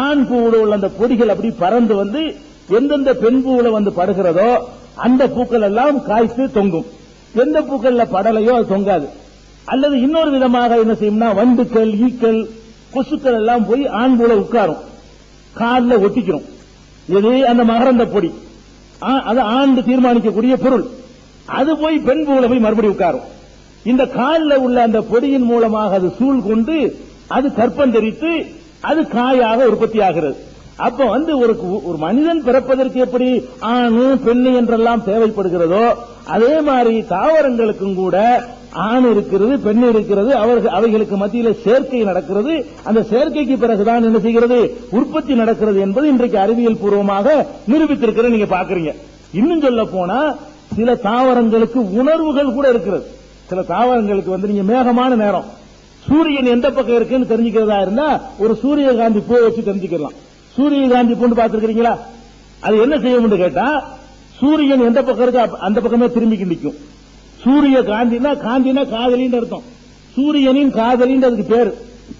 ஆண் பூவில் உள்ள அந்த பொடிகள் அப்படி பறந்து எந்தெந்த பெண் பூவில் படுகிறதோ அந்த பூக்கள் எல்லாம் காய்த்து தொங்கும். எந்த பூக்கள்ல படலையோ அது தொங்காது. அல்லது இன்னொரு விதமாக என்ன செய்யும்னா, வண்டுக்கள், ஈக்கள், கொசுக்கள் எல்லாம் போய் ஆண் பூல உட்காரும், காலில் ஒட்டிக்கிறோம். இது அந்த மகரந்த பொடி. அது ஆண்டு தீர்மானிக்கக்கூடிய பொருள். அது போய் பெண் பூல போய் மறுபடியும் உட்காரும். இந்த காலில் உள்ள அந்த பொடியின் மூலமாக அது சூழ் கொண்டு அது கற்பந்தரித்து அது காயாக உற்பத்தி ஆகிறது. அப்ப வந்து ஒரு மனிதன் பிறப்பதற்கு எப்படி ஆணு பெண்ணு என்றெல்லாம் தேவைப்படுகிறதோ அதே மாதிரி தாவரங்களுக்கும் கூட ஆண் இருக்கிறது, பெண் இருக்கிறது, அவைகளுக்கு மத்தியில சேர்க்கை நடக்கிறது. அந்த சேர்க்கைக்கு பிறகுதான் என்ன செய்கிறது, உற்பத்தி நடக்கிறது என்பது இன்றைக்கு அறிவியல் பூர்வமாக நிரூபித்திருக்கிற நீங்க பாக்குறீங்க. இன்னும் சொல்ல போனா சில தாவரங்களுக்கு உணர்வுகள் கூட இருக்கிறது. சில தாவரங்களுக்கு வந்து நீங்க மேகமான நேரம் சூரியன் எந்த பக்கம் இருக்குன்னு தெரிஞ்சுக்கிறதா இருந்தா ஒரு சூரியகாந்தி பூ வச்சு தெரிஞ்சுக்கலாம். சூரியகாந்தி பூன்னு பாத்துருக்கீங்களா? அது என்ன செய்யும் கேட்டா சூரியன் எந்த பக்கம் இருக்கு அந்த பக்கமே திரும்பி நிற்கும். சூரிய காந்தினா காதலின்னு அர்த்தம். சூரியனின் காதலின்னு அதுக்கு பேரு.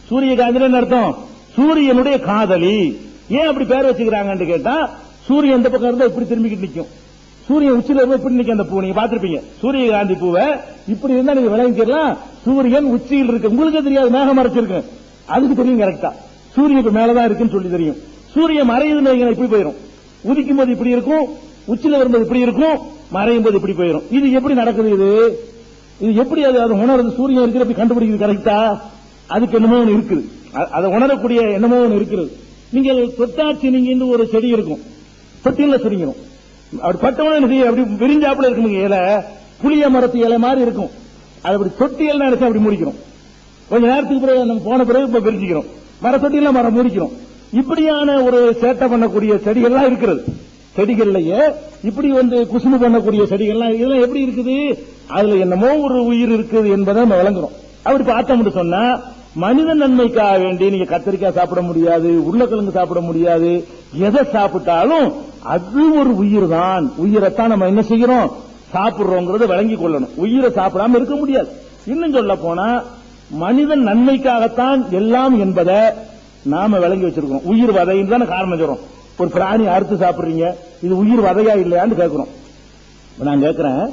சூரிய காந்தின்னு அர்த்தம் சூரியனுடைய காதலி. ஏன் அப்படி பேர் வச்சுக்கிறாங்கன்னு கேட்டா சூரியன் எந்த பக்கம் இருந்தா இப்படி திரும்பிக்கிட்டு நிற்கும். சூரியன் உச்சில இருந்து இப்படி நிற்கும். அந்த பூ நீங்க பாத்திருப்பீங்க. சூரியகாந்தி பூவை இப்படி இருந்தா நீங்க விளங்கிக்கலாம். சூரியன் உச்சியில் இருக்கு. உங்களுக்கு தெரியாது, மேகம் மறைச்சிருக்கு. அதுக்கு தெரியும் கரெக்டா. சூரியன் இப்ப மேலதான் இருக்குன்னு சொல்லி தெரியும். சூரியன் மறையுதுன்னு இப்படி போயிடும். உதிக்கும் போது இப்படி இருக்கும், உச்சில வரும்போது இப்படி இருக்கும், மறையும் போது இப்படி போயிடும். இது எப்படி நடக்குது? இது எப்படி அது உணர்றது? சூரியன் இருக்கிற கண்டுபிடிக்கிறது கரெக்டா? அதுக்கு என்னமோ ஒன்று இருக்குது. அதை உணரக்கூடிய என்னமோ ஒன்று இருக்கிறது. நீங்கள் தொட்டாட்சி நீங்க ஒரு செடி இருக்கும், தொட்டில சுருங்கிடும். அப்படி பட்டவன அப்படி விரிஞ்சாப்புல இருக்கும் இலை, புளிய மரத்து இலை மாதிரி இருக்கும். அது அப்படி தொட்டியல் நினைச்சு அப்படி முடிக்கிறோம். கொஞ்ச நேரத்துக்கு பிறகு நம்ம போன பிறகு இப்ப விரிஞ்சிக்கிறோம். மர தொட்டியெல்லாம் மரம் முடிக்கிறோம். இப்படியான ஒரு சேட்டை பண்ணக்கூடிய செடிகள்லாம் இருக்கிறது. செடிகள்லயே இப்படி வந்து குசும்பு பண்ணக்கூடிய செடிகள்லாம் இதெல்லாம் எப்படி இருக்குது? அதுல என்னமோ ஒரு உயிர் இருக்குது என்பதை நம்ம விளங்குறோம். அப்படி பார்த்தோம்னு சொன்னா மனித நன்மைக்காக வேண்டி நீங்க கத்திரிக்காய் சாப்பிட முடியாது, உருளைக்கிழங்கு சாப்பிட முடியாது, எதை சாப்பிட்டாலும் அது ஒரு உயிர் தான். உயிரைத்தான் நம்ம என்ன செய்யறோம், சாப்பிடுறோங்கிறத விளங்கி கொள்ளணும். உயிரை சாப்பிடாம இருக்க முடியாது. இன்னும் சொல்ல போனா மனிதன் நன்மைக்காகத்தான் எல்லாம் என்பதை நாம விளங்கி வச்சிருக்கோம். உயிர் வதைன்னு தானே காரணம் சொல்றோம். ஒரு பிராணி அறுத்து சாப்பிடுறீங்க, இது உயிர் வதையா இல்லையான்னு கேட்கிறோம். நான் கேட்கிறேன்,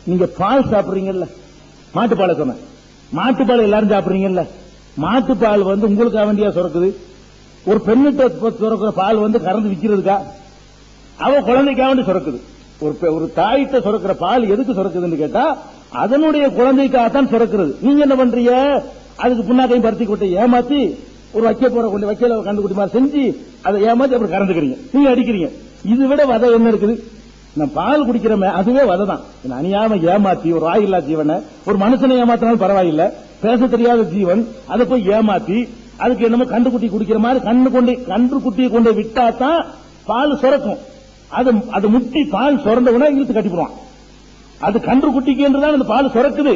நீங்க பால் சாப்பிடுறீங்கல்ல, மாட்டுப்பாலை சொன்னேன். மாட்டுப்பால் எல்லாரும் சாப்பிடுறீங்கல்ல, மாட்டுப்பால் வந்து உங்களுக்காக வேண்டியா சுரக்குது? ஒரு பெண்ணிட்ட சுரக்கிற பால் வந்து கறந்து விற்கிறதுக்கா? அவ குழந்தைக்காக வேண்டி சுரக்குது. ஒரு தாயிட்ட சுரக்கிற பால் எதுக்கு சுரக்குதுன்னு கேட்டா அதனுடைய குழந்தைக்காகத்தான் சுரக்கிறது. நீங்க என்ன பண்றீங்க, அதுக்கு புண்ணாக்கையும் பருத்தி கொட்டை ஏமாத்தி ஒரு வைக்க போற கொண்டு வைக்கல கண்டுகுட்டி மாதிரி செஞ்சு அதை ஏமாத்தி அப்படி கறந்துக்கிறீங்க, நீங்க அடிக்கிறீங்க. இது விட வதை என்ன இருக்குது? நான் பால் குடிக்கிறமே அதுவே வதை தான். அநியாயமா ஏமாத்தி ஒரு வாயில்லா ஜீவனை, ஒரு மனுஷனை ஏமாத்தினாலும் பரவாயில்லை, பேச தெரியாத ஜீவன், அதை போய் ஏமாத்தி அதுக்கு என்னமோ கண்டுகுட்டி குடிக்கிற மாதிரி கன்றுக்குட்டியை கொண்டு விட்டா தான் பால் சுரக்கும். அது முட்டி பால் சுரண்டவுடனே இழுத்து கட்டிடுவான். அது கன்றுக்குட்டிக்கு என்றுதான் அந்த பால் சுரக்குது.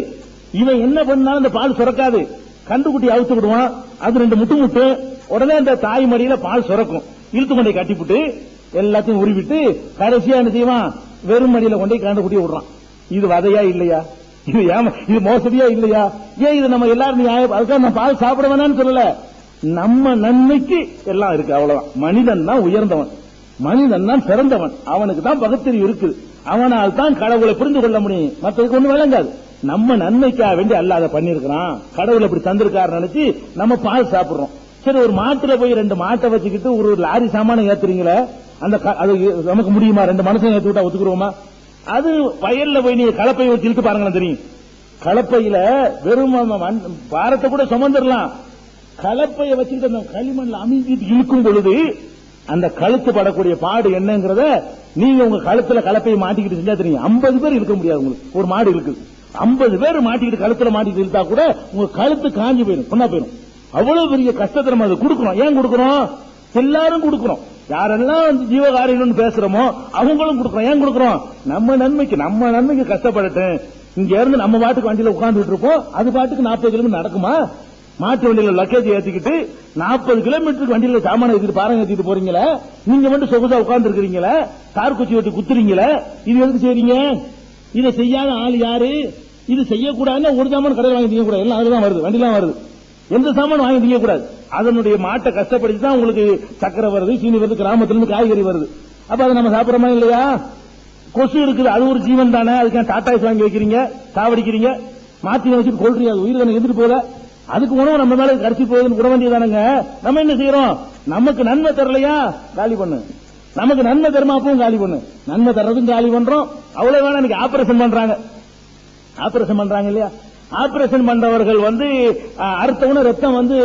இவன் என்ன பண்ணாலும் அந்த பால் சுரக்காது. கன்றுக்குட்டி அவுத்து விடுவான், அது ரெண்டு முட்டு உடனே அந்த தாய் மடியில பால் சுரக்கும். இழுத்து கொண்டே கட்டிவிட்டு எல்லாத்தையும் உருவிட்டு கடைசியா என்ன செய்வான், வெறும் மடியில கொண்டே கன்றுக்குட்டி விடுறான். இது வதையா இல்லையா? இது மோசடியா இல்லையா? ஏன் இது நம்ம எல்லாரும் அதுக்காக நான் பால் சாப்பிட வேணாம்னு சொல்லல. நம்ம நன்மைக்கு எல்லாம் இருக்கு, அவ்வளவுதான். மனிதன் தான் உயர்ந்தவன், மனிதன் தான் சிறந்தவன். அவனுக்கு தான் பகுத்தறிவு இருக்குது. அவனால் தான் கடவுளை புரிந்து கொள்ள முடியும். மற்றதுக்கு ஒண்ணு விளங்காது. நம்ம நன்மைக்காக வேண்டி அல்ல அதை பண்ணிருக்கிறான், கடவுள் அப்படி தந்திருக்காரு நினைச்சு நம்ம பால் சாப்பிடுறோம். சரி, ஒரு மாட்டுல போய் ரெண்டு மாட்டை வச்சுக்கிட்டு ஒரு லாரி சாமான ஏத்துறீங்களே, அது நமக்கு முடியுமா? ரெண்டு மனுஷன் ஏத்து விட்டா ஒத்துக்குருவோமா? அது வயல்ல போய் நீங்க கலப்பை வச்சு இழுத்து பாருங்களேன் தெரியும். கலப்பையில வெறும் பாரத்தை கூட சுமந்துடலாம். கலப்பையை வச்சுக்கிட்டு அந்த களிமண்ல அமைஞ்சிட்டு இழுக்கும் பொழுது அந்த கழுத்து படக்கூடிய பாடு என்னங்கிறத நீங்க உங்க கழுத்துல கலப்பையை மாட்டிக்கிட்டு செஞ்சா தெரியும். 50 பேர் இழுக்க முடியாது உங்களுக்கு. ஒரு மாடு இருக்குது, 50 பேர் மாட்டிக்கிட்டு கழுத்துல மாட்டிக்கிட்டு இழுத்தா கூட உங்க கழுத்து காஞ்சி போயிடும், பொண்ணா போயிடும். அவ்வளவு பெரிய கஷ்டத்தை நம்ம அது கொடுக்கிறோம். ஏன் கொடுக்கிறோம்? எல்லாரும் கொடுக்கிறோம். யாரெல்லாம் ஜீவகாரியம்னு பேசுறோமோ அவங்களும் கொடுக்கிறோம். ஏன் கொடுக்கிறோம்? நம்ம நன்மைக்கு கஷ்டப்படட்டும். இங்க இருந்து நம்ம பாட்டுக்கு வண்டியில உட்கார்ந்துட்டு இருப்போம், அது பாட்டுக்கு 40 கிலோமீட்டர் நடக்குமா? மாட்டு வண்டியில லக்கேஜ் ஏத்திக்கிட்டு 40 கிலோமீட்டருக்கு வண்டியில சாமான ஏத்திட்டு பாருங்க ஏத்திட்டு போறீங்களே, நீங்க மட்டும் சொகுசா உட்கார்ந்து இருக்கிறீங்களே, கார் குச்சி வெட்டி குத்துறீங்களே, இது எதுக்கு செய்றீங்க? இதை செய்யாத ஆள் யாரு? இது செய்யக்கூடாதுன்னா ஒரு சாமான் கடையில் வாங்கி திங்க கூடாது, எல்லாம் அதுதான் வருது, வண்டிலாம் வருது. எந்த சாமான் வாங்கி திங்க கூடாது. அதனுடைய மாட்டை கஷ்டப்படுத்தி தான் உங்களுக்கு சக்கரை வருது, சீனி வருது, கிராமத்திலிருந்து காய்கறி வருது. அப்ப அதை நம்ம சாப்பிடறோமா இல்லையா? கொசு இருக்குது, அது ஒரு ஜீவன் தானே. அதுக்கு டாட்டாய்ஸ் வாங்கி வைக்கிறீங்க, சாவடிக்கிறீங்க, மாத்தி வச்சுட்டு கொள்றீங்க, அது உயிர் தானே எதிர்த்து போல. அதுக்கு உணவு நம்ம மேல கடிச்சு போகுதுன்னு விட வேண்டியதானுங்க. நம்ம என்ன செய்யறோம்? நமக்கு நன்மை தரலையா காலி பண்ணு, நமக்கு நன்மை தருமா அப்பவும் காலி பண்ணு. நன்மை தர்றதும் காலி பண்றோம். அவ்வளவு வேணா இன்னைக்கு ஆபரேஷன் பண்றாங்க இல்லையா? ஆபரேஷன் பண்றவர்கள் வந்து அறுத்தவன ரத்தம் வந்து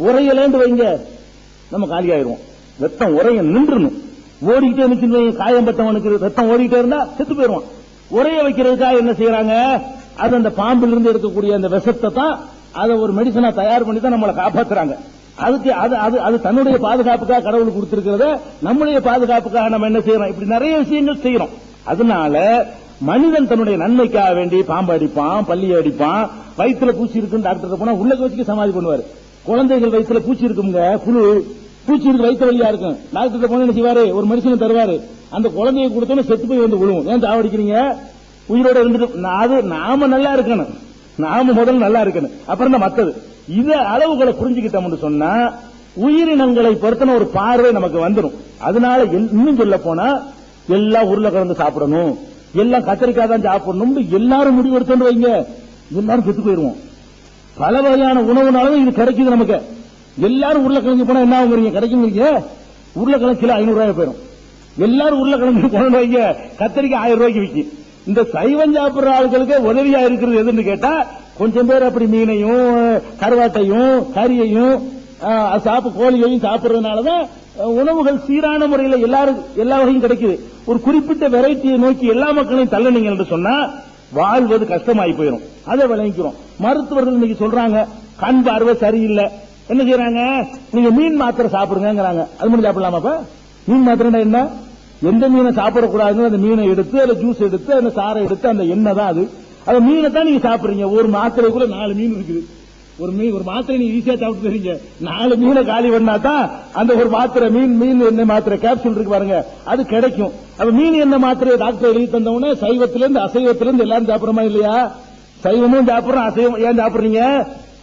உரையலேண்டு வைங்க, நம்ம காலி ஆயிடுவோம். ரத்தம் உரைய நின்றுணும். ஓடிக்கிட்டே நிற்கிற காயம் பட்டவனுக்கு ரத்தம் ஓடிக்கிட்டே இருந்தா செத்து போயிடுவான். உரைய வைக்கிறதுக்காக என்ன செய்யறாங்க, அது அந்த பாம்பிலிருந்து எடுக்கக்கூடிய அந்த விஷத்தை தான் அதை ஒரு மெடிசனா தயார் பண்ணி தான் நம்மளை காப்பாத்துறாங்க. அதுக்கு அது தன்னுடைய பாதுகாப்புக்காக கடவுள் கொடுத்திருக்கிறத நம்முடைய பாதுகாப்புக்காக நம்ம என்ன செய்யறோம், இப்படி நிறைய விஷயங்கள் செய்யறோம். அதனால மனிதன் தன்னுடைய நன்மைக்காக வேண்டி பாம்பு அடிப்பான், பள்ளியை அடிப்பான். வயிற்றுல பூச்சி இருக்குன்னு டாக்டர் போனா உள்ள வச்சுக்க சமாதி பண்ணுவாரு. குழந்தைகள் வயிற்றுல பூச்சி இருக்குங்க, புழு பூச்சி இருக்கு, வயிற்று வழியா இருக்கும். டாக்டர் போன என்ன செய்வாரு, ஒரு மெடிசன் தருவாரு. அந்த குழந்தையை கொடுத்தோன்னு செத்து போய் வந்து விழுவும். ஏன் சாவடிக்கிறீங்க, உயிரோட இருந்துட்டு அது நாம நல்லா இருக்கணும், நாம முதல்ல நல்லா இருக்கணும், அப்புறம் தான் மத்தது. இத அளவுகளை புரிஞ்சுக்கிட்டோம்னு சொன்னா உயிரினங்களை பொறுத்தன ஒரு பார்வை நமக்கு வந்துடும். அதனால இன்னும் சொல்ல போனா எல்லாம் உருளைக்கிழங்கு சாப்பிடணும், எல்லாம் கத்திரிக்காய் தான் சாப்பிடணும் எல்லாரும் முடிவு எடுத்து வைங்க, எல்லாரும் செத்து போயிருவோம். பல வகையான உணவுனாலும் இது கிடைக்குது நமக்கு. எல்லாரும் உருளைக்கிழங்கு போனா என்ன ஆகுறீங்க, கிடைக்கும். உருளைக்கிழங்கு கிலோ 500 ரூபாய் போயிடும். எல்லாரும் உருளைக்கிழங்கு கொண்டு வைங்க, கத்திரிக்காய் 1000 ரூபாய்க்கு விற்கும். இந்த சைவம் சாப்பிடுற ஆளுகளுக்கு உதவியா இருக்கிறது எதுன்னு கேட்டா, கொஞ்சம் பேர் அப்படி மீனையும் கருவாட்டையும் கறியையும் கோழியையும் சாப்பிடுறதுனாலதான் உணவுகள் சீரான முறையில் எல்லா வகையும் கிடைக்குது. ஒரு குறிப்பிட்ட வெரைட்டியை நோக்கி எல்லா மக்களையும் தள்ளனீங்க என்று சொன்னா வாழ்வது கஷ்டமாயி போயிடும். அதை விளங்கிக்கிறோம். மருத்துவர்கள் இன்னைக்கு சொல்றாங்க கண் பார்வை சரியில்லை, என்ன செய்யறாங்க, நீங்க மீன் மாத்திரை சாப்பிடுங்கிறாங்க. அது மட்டும் சாப்பிடலாமா? அப்ப மீன் மாத்திரை என்ன, எந்த மீனை சாப்பிடக்கூடாதுன்னு அந்த மீனை எடுத்து அந்த ஜூஸ் எடுத்து அந்த சாரை எடுத்து அந்த எண்ணெய் தான் அது. அந்த மீனை தான் நீங்க சாப்பிடுறீங்க. ஒரு மாத்திரைக்குள்ள 4 மீன் இருக்குது. ஒரு மாத்திரை நீங்க ஈஸியா சாப்பிட்டு தரீங்க. 4 மீனை காலி பண்ணா தான் அந்த ஒரு மாத்திரை மீன் எண்ணெய் மாத்திரை கேப்சூல் இருக்கு பாருங்க, அது கிடைக்கும். அப்ப மீன் எண்ணெய் மாத்திரையை டாக்டர் எழுதி தந்தவொடனே சைவத்திலிருந்து அசைவத்திலிருந்து எல்லாரும் சாப்பிடுறோமா இல்லையா? சைவமும் சாப்பிடுறோம், அசைவம் ஏன் சாப்பிடுறீங்க?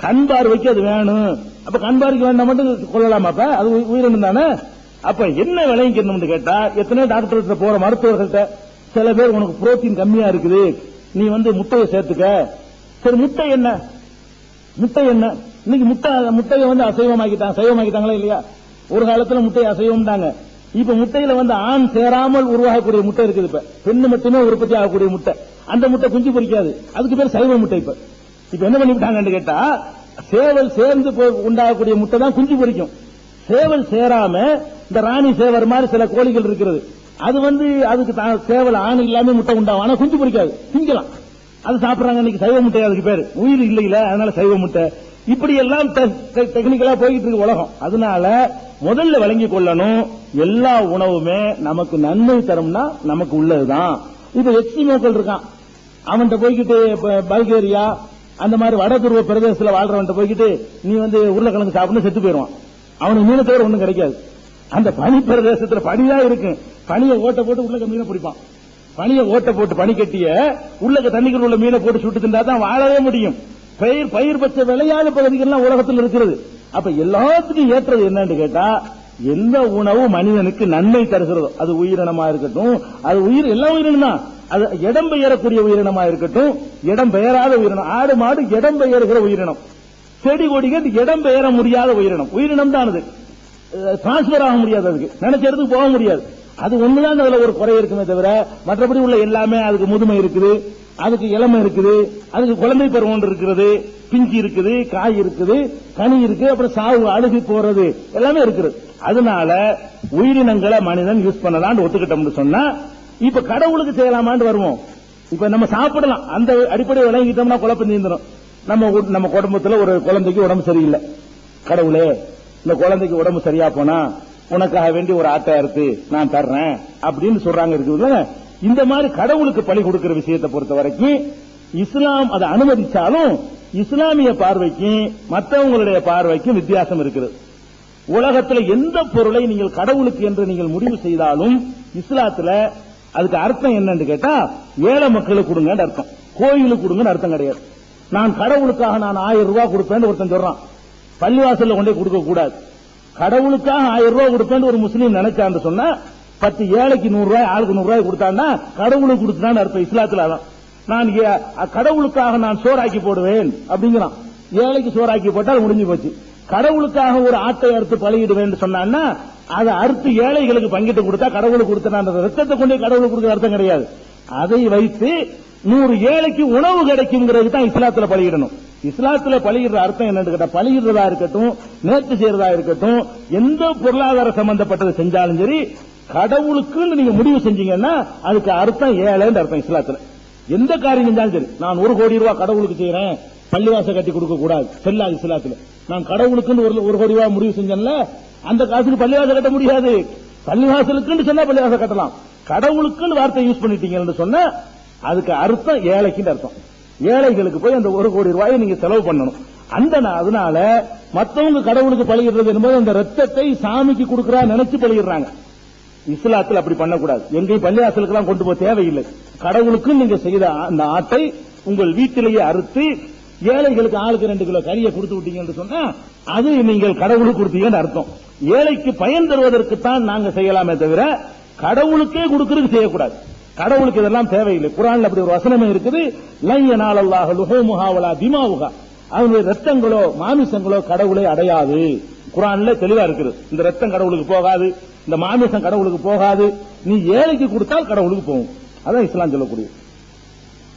கண் பார்வைக்கு அது வேணும். அப்ப கண் பார்வைக்கு வேண்டாம் மட்டும் கொள்ளலாமா? அப்ப அது உயிரினம் தானே. அப்ப என்ன விளைவிக்கணும்னு கேட்டா, எத்தனையோ டாக்டர் போற மருத்துவர்கள்ட்ட சில பேர் உனக்கு புரோட்டீன் கம்மியா இருக்குது, நீ முட்டையை சேர்த்துக்க. சரி, முட்டை என்ன இன்னைக்கு முட்டையை சைவமாக்கிட்டாங்களா இல்லையா? ஒரு காலத்துல முட்டையை அசைவம்ட்டாங்க. இப்ப முட்டையில ஆண் சேராமல் உருவாகக்கூடிய முட்டை இருக்குது. இப்ப பெண்ணு மட்டுமே உற்பத்தி ஆகக்கூடிய முட்டை, அந்த முட்டை குஞ்சு பொரிக்காது, அதுக்கு பேர் சைவ முட்டை. இப்ப என்ன பண்ணிவிட்டாங்கன்னு கேட்டா, சேவல் சேர்ந்து உண்டாகக்கூடிய முட்டை தான் குஞ்சு பொரிக்கும். சேவல் சேராம இந்த ராணி சேவர் மாதிரி சில கோழிகள் இருக்கிறது, அது அதுக்கு சேவல் ஆண் இல்லாம முட்டை உண்டாகும், ஆனா குஞ்சு பொரிக்காது, திங்கலாம். அது சாப்பிடுறாங்க. இன்னைக்கு சைவ முட்டை, அதுக்கு பேரு உயிர் இல்லையில, அதனால சைவ முட்டை. இப்படி எல்லாம் டெக்னிக்கலா போயிட்டு இருக்கு உலகம். அதனால முதல்ல விளங்கிக் கொள்ளணும், எல்லா உணவுமே நமக்கு நன்மை தரும்னா நமக்கு உள்ளதுதான். இப்ப எக்ஸிமோக்கள் இருக்கான், அவன்கிட்ட போய்கிட்டு பல்கேரியா அந்த மாதிரி வடதுருவ பிரதேசத்தில் வாழ்றவன் போய்கிட்டு நீ உருளைக்கிழங்கு சாப்பிட்டு செத்து போயிடுவான். அவனுக்கு மீனை தவிர ஒண்ணும் கிடைக்காது. அந்த பனி பிரதேசத்தில் பனிதான் இருக்கு, பனியை ஓட்ட போட்டு உள்ள மீனை பிடிப்பான். பனியை ஓட்ட போட்டு பனி கட்டிய உள்ள தண்ணிக்குள்ள உள்ள மீனை போட்டு சுட்டு தின்றா தான் வாழவே முடியும். பயிர் பச்ச விளையாடு பகுதிகள்லாம் உலகத்தில் இருக்கிறது. அப்ப எல்லாத்துக்கும் ஏற்றது என்னன்னு கேட்டா, எந்த உணவு மனிதனுக்கு நன்மை தருகிறதோ, அது உயிரினமா இருக்கட்டும், அது எல்லா உயிரினம் தான், அது இடம் பெயரக்கூடிய உயிரினமா இருக்கட்டும், இடம் பெயராத உயிரினம். ஆடு மாடு இடம் பெயர்கிற உயிரினம், செடி கொடிகள் இடம் பெயர முடியாத உயிரினம் தான். அது டிரான்ஸ்பர் ஆக முடியாது, அதுக்கு நினைச்ச இடத்துக்கு போக முடியாது. அது ஒண்ணுதான் அதுல ஒரு குறை இருக்குமே தவிர மற்றபடி உள்ள எல்லாமே, அதுக்கு முதுமை இருக்குது, அதுக்கு இளமை இருக்குது, அதுக்கு குழந்தை பருவம் இருக்கிறது, பிஞ்சு இருக்குது, காய் இருக்குது, கனி இருக்கு, அப்புறம் சாவு அழுகி போறது எல்லாமே இருக்குது. அதனால உயிரினங்களை மனிதன் யூஸ் பண்ணலான்னு ஒத்துக்கிட்டோம்னு சொன்னா, இப்ப கடவுளுக்கு செய்யலாமான்னு வருவோம். இப்ப நம்ம சாப்பிடலாம், அந்த அடிப்படை விளங்கிட்டோம்னா குழப்பம் நீந்துடும். நம்ம குடும்பத்துல ஒரு குழந்தைக்கு உடம்பு சரியில்லை, கடவுளே இந்த குழந்தைக்கு உடம்பு சரியா போனா உனக்காக வேண்டி ஒரு ஆட்டை அறுத்து நான் தர்றேன் அப்படின்னு சொல்றாங்க இருக்குதுல்ல. இந்த மாதிரி கடவுளுக்கு பலி கொடுக்கிற விஷயத்தை பொறுத்த வரைக்கும் இஸ்லாம் அதை அனுமதிச்சாலும் இஸ்லாமிய பார்வைக்கும் மற்றவங்களுடைய பார்வைக்கும் வித்தியாசம் இருக்கிறது. உலகத்தில் எந்த பொருளை நீங்கள் கடவுளுக்கு என்று நீங்கள் முடிவு செய்தாலும் இஸ்லாத்துல அதுக்கு அர்த்தம் என்னன்னு கேட்டா, ஏழை மக்களுக்கு கொடுங்கன்னு அர்த்தம், கோயிலுக்கு கொடுங்கன்னு அர்த்தம் கிடையாது. நான் கடவுளுக்காக நான் 1000 ரூபாய் கொடுப்பேன்னு ஒருத்தன் சொல்றான், பள்ளிவாசல்ல கொண்டே கொடுக்க கூடாது. கடவுளுக்காக 1000 ரூபாய் கொடுப்பேன்னு ஒரு முஸ்லீம் நினைச்சான்னு சொன்னா 10 ஏழைக்கு 100 ரூபாய் ஆளுக்கு 100 ரூபாய் கொடுத்தான்னா கடவுளுக்கு கொடுத்தான்னு அர்த்தம் இஸ்லாத்துல. அதான் நான் கடவுளுக்காக நான் சோறாக்கி போடுவேன் அப்படிங்கிறான். ஏழைக்கு சோறாக்கி போட்டால் முடிஞ்சு போச்சு. கடவுளுக்காக ஒரு ஆட்டை அறுத்து பலியிடுவேன் சொன்னான்னா அதை அறுத்து ஏழைகளுக்கு பங்கிட்டு கொடுத்தா கடவுளுக்கு கொடுத்த ரத்தத்தை கொண்டே கடவுளுக்கு கொடுக்கிற அர்த்தம் கிடையாது. அதை வைத்து 100 ஏழைக்கு உணவு கிடைக்குங்கிறது தான் இஸ்லாத்துல பலியிடணும். இஸ்லாத்துல பலியிடுற அர்த்தம் என்னன்னு கேட்டா, பலியிடுறதா இருக்கட்டும், நேர்ச்சி செய்யறதா இருக்கட்டும், எந்த பொருளாதார சம்பந்தப்பட்டதை செஞ்சாலும் சரி, கடவுளுக்குன்னு நீங்க முடிவு செஞ்சீங்கன்னா அதுக்கு அர்த்தம் ஏழைன்னு அர்த்தம். இஸ்லாத்துல எந்த காரியம் செஞ்சாலும் சரி, நான் 1 கோடி ரூபாய் கடவுளுக்கு செய்யறேன், பள்ளிவாசல் கட்டி கொடுக்க கூடாது, செல்லாது இஸ்லாத்துல. நான் கடவுளுக்குன்னு 1 கோடி ரூபாய் முடிவு செஞ்சேன்ல, அந்த காசுக்கு பள்ளிவாசல் கட்ட முடியாது. பள்ளிவாசலுக்குன்னு சொன்னா பள்ளிவாசல் கட்டலாம், கடவுளுக்குன்னு வார்த்தை யூஸ் பண்ணிட்டீங்கன்னு சொன்னா அதுக்கு அர்த்தம் ஏழைக்குன்னு அர்த்தம். ஏழைகளுக்கு போய் அந்த 1 கோடி ரூபாயை நீங்க செலவு பண்ணணும். அதனால மத்தவங்க கடவுளுக்கு பலியிடுறது என்பது அந்த ரத்தத்தை சாமிக்கு கொடுக்கறா நினைச்சு பலியிடுறாங்க. இஸ்லாத்தில் அப்படி பண்ணக்கூடாது. எங்கேயும் பள்ளிவாசலுக்கு எல்லாம் கொண்டு போக தேவையில்லை. கடவுளுக்கு நீங்க செய்த அந்த ஆட்டை உங்கள் வீட்டிலேயே அறுத்து ஏழைகளுக்கு ஆளுக்கு 2 கிலோ கறியை கொடுத்து விட்டீங்கன்னு சொன்னா அது நீங்கள் கடவுளுக்கு கொடுத்தீங்கன்னு அர்த்தம். ஏழைக்கு பயன் தருவதற்குத்தான் நாங்க செய்யலாமே தவிர கடவுளுக்கே கொடுக்கறதுக்கு செய்யக்கூடாது. கடவுளுக்கு இதெல்லாம் தேவையில்லை. குர்ஆன்ல அப்படி ஒரு வசனமே இருக்குது, லன் யனாலல்லாஹு லுஹூமுஹா வலா திமாவுஹா, அவனுடைய ரத்தங்களோ மாமிசங்களோ கடவுளை அடையாது. குர்ஆன்ல தெளிவா இருக்குது, இந்த ரத்தம் கடவுளுக்கு போகாது, இந்த மாமிசம் கடவுளுக்கு போகாது, நீ ஏழைக்கு கொடுத்தால் கடவுளுக்கு போகும். அதான் இஸ்லாம் சொல்லக்கூடியது.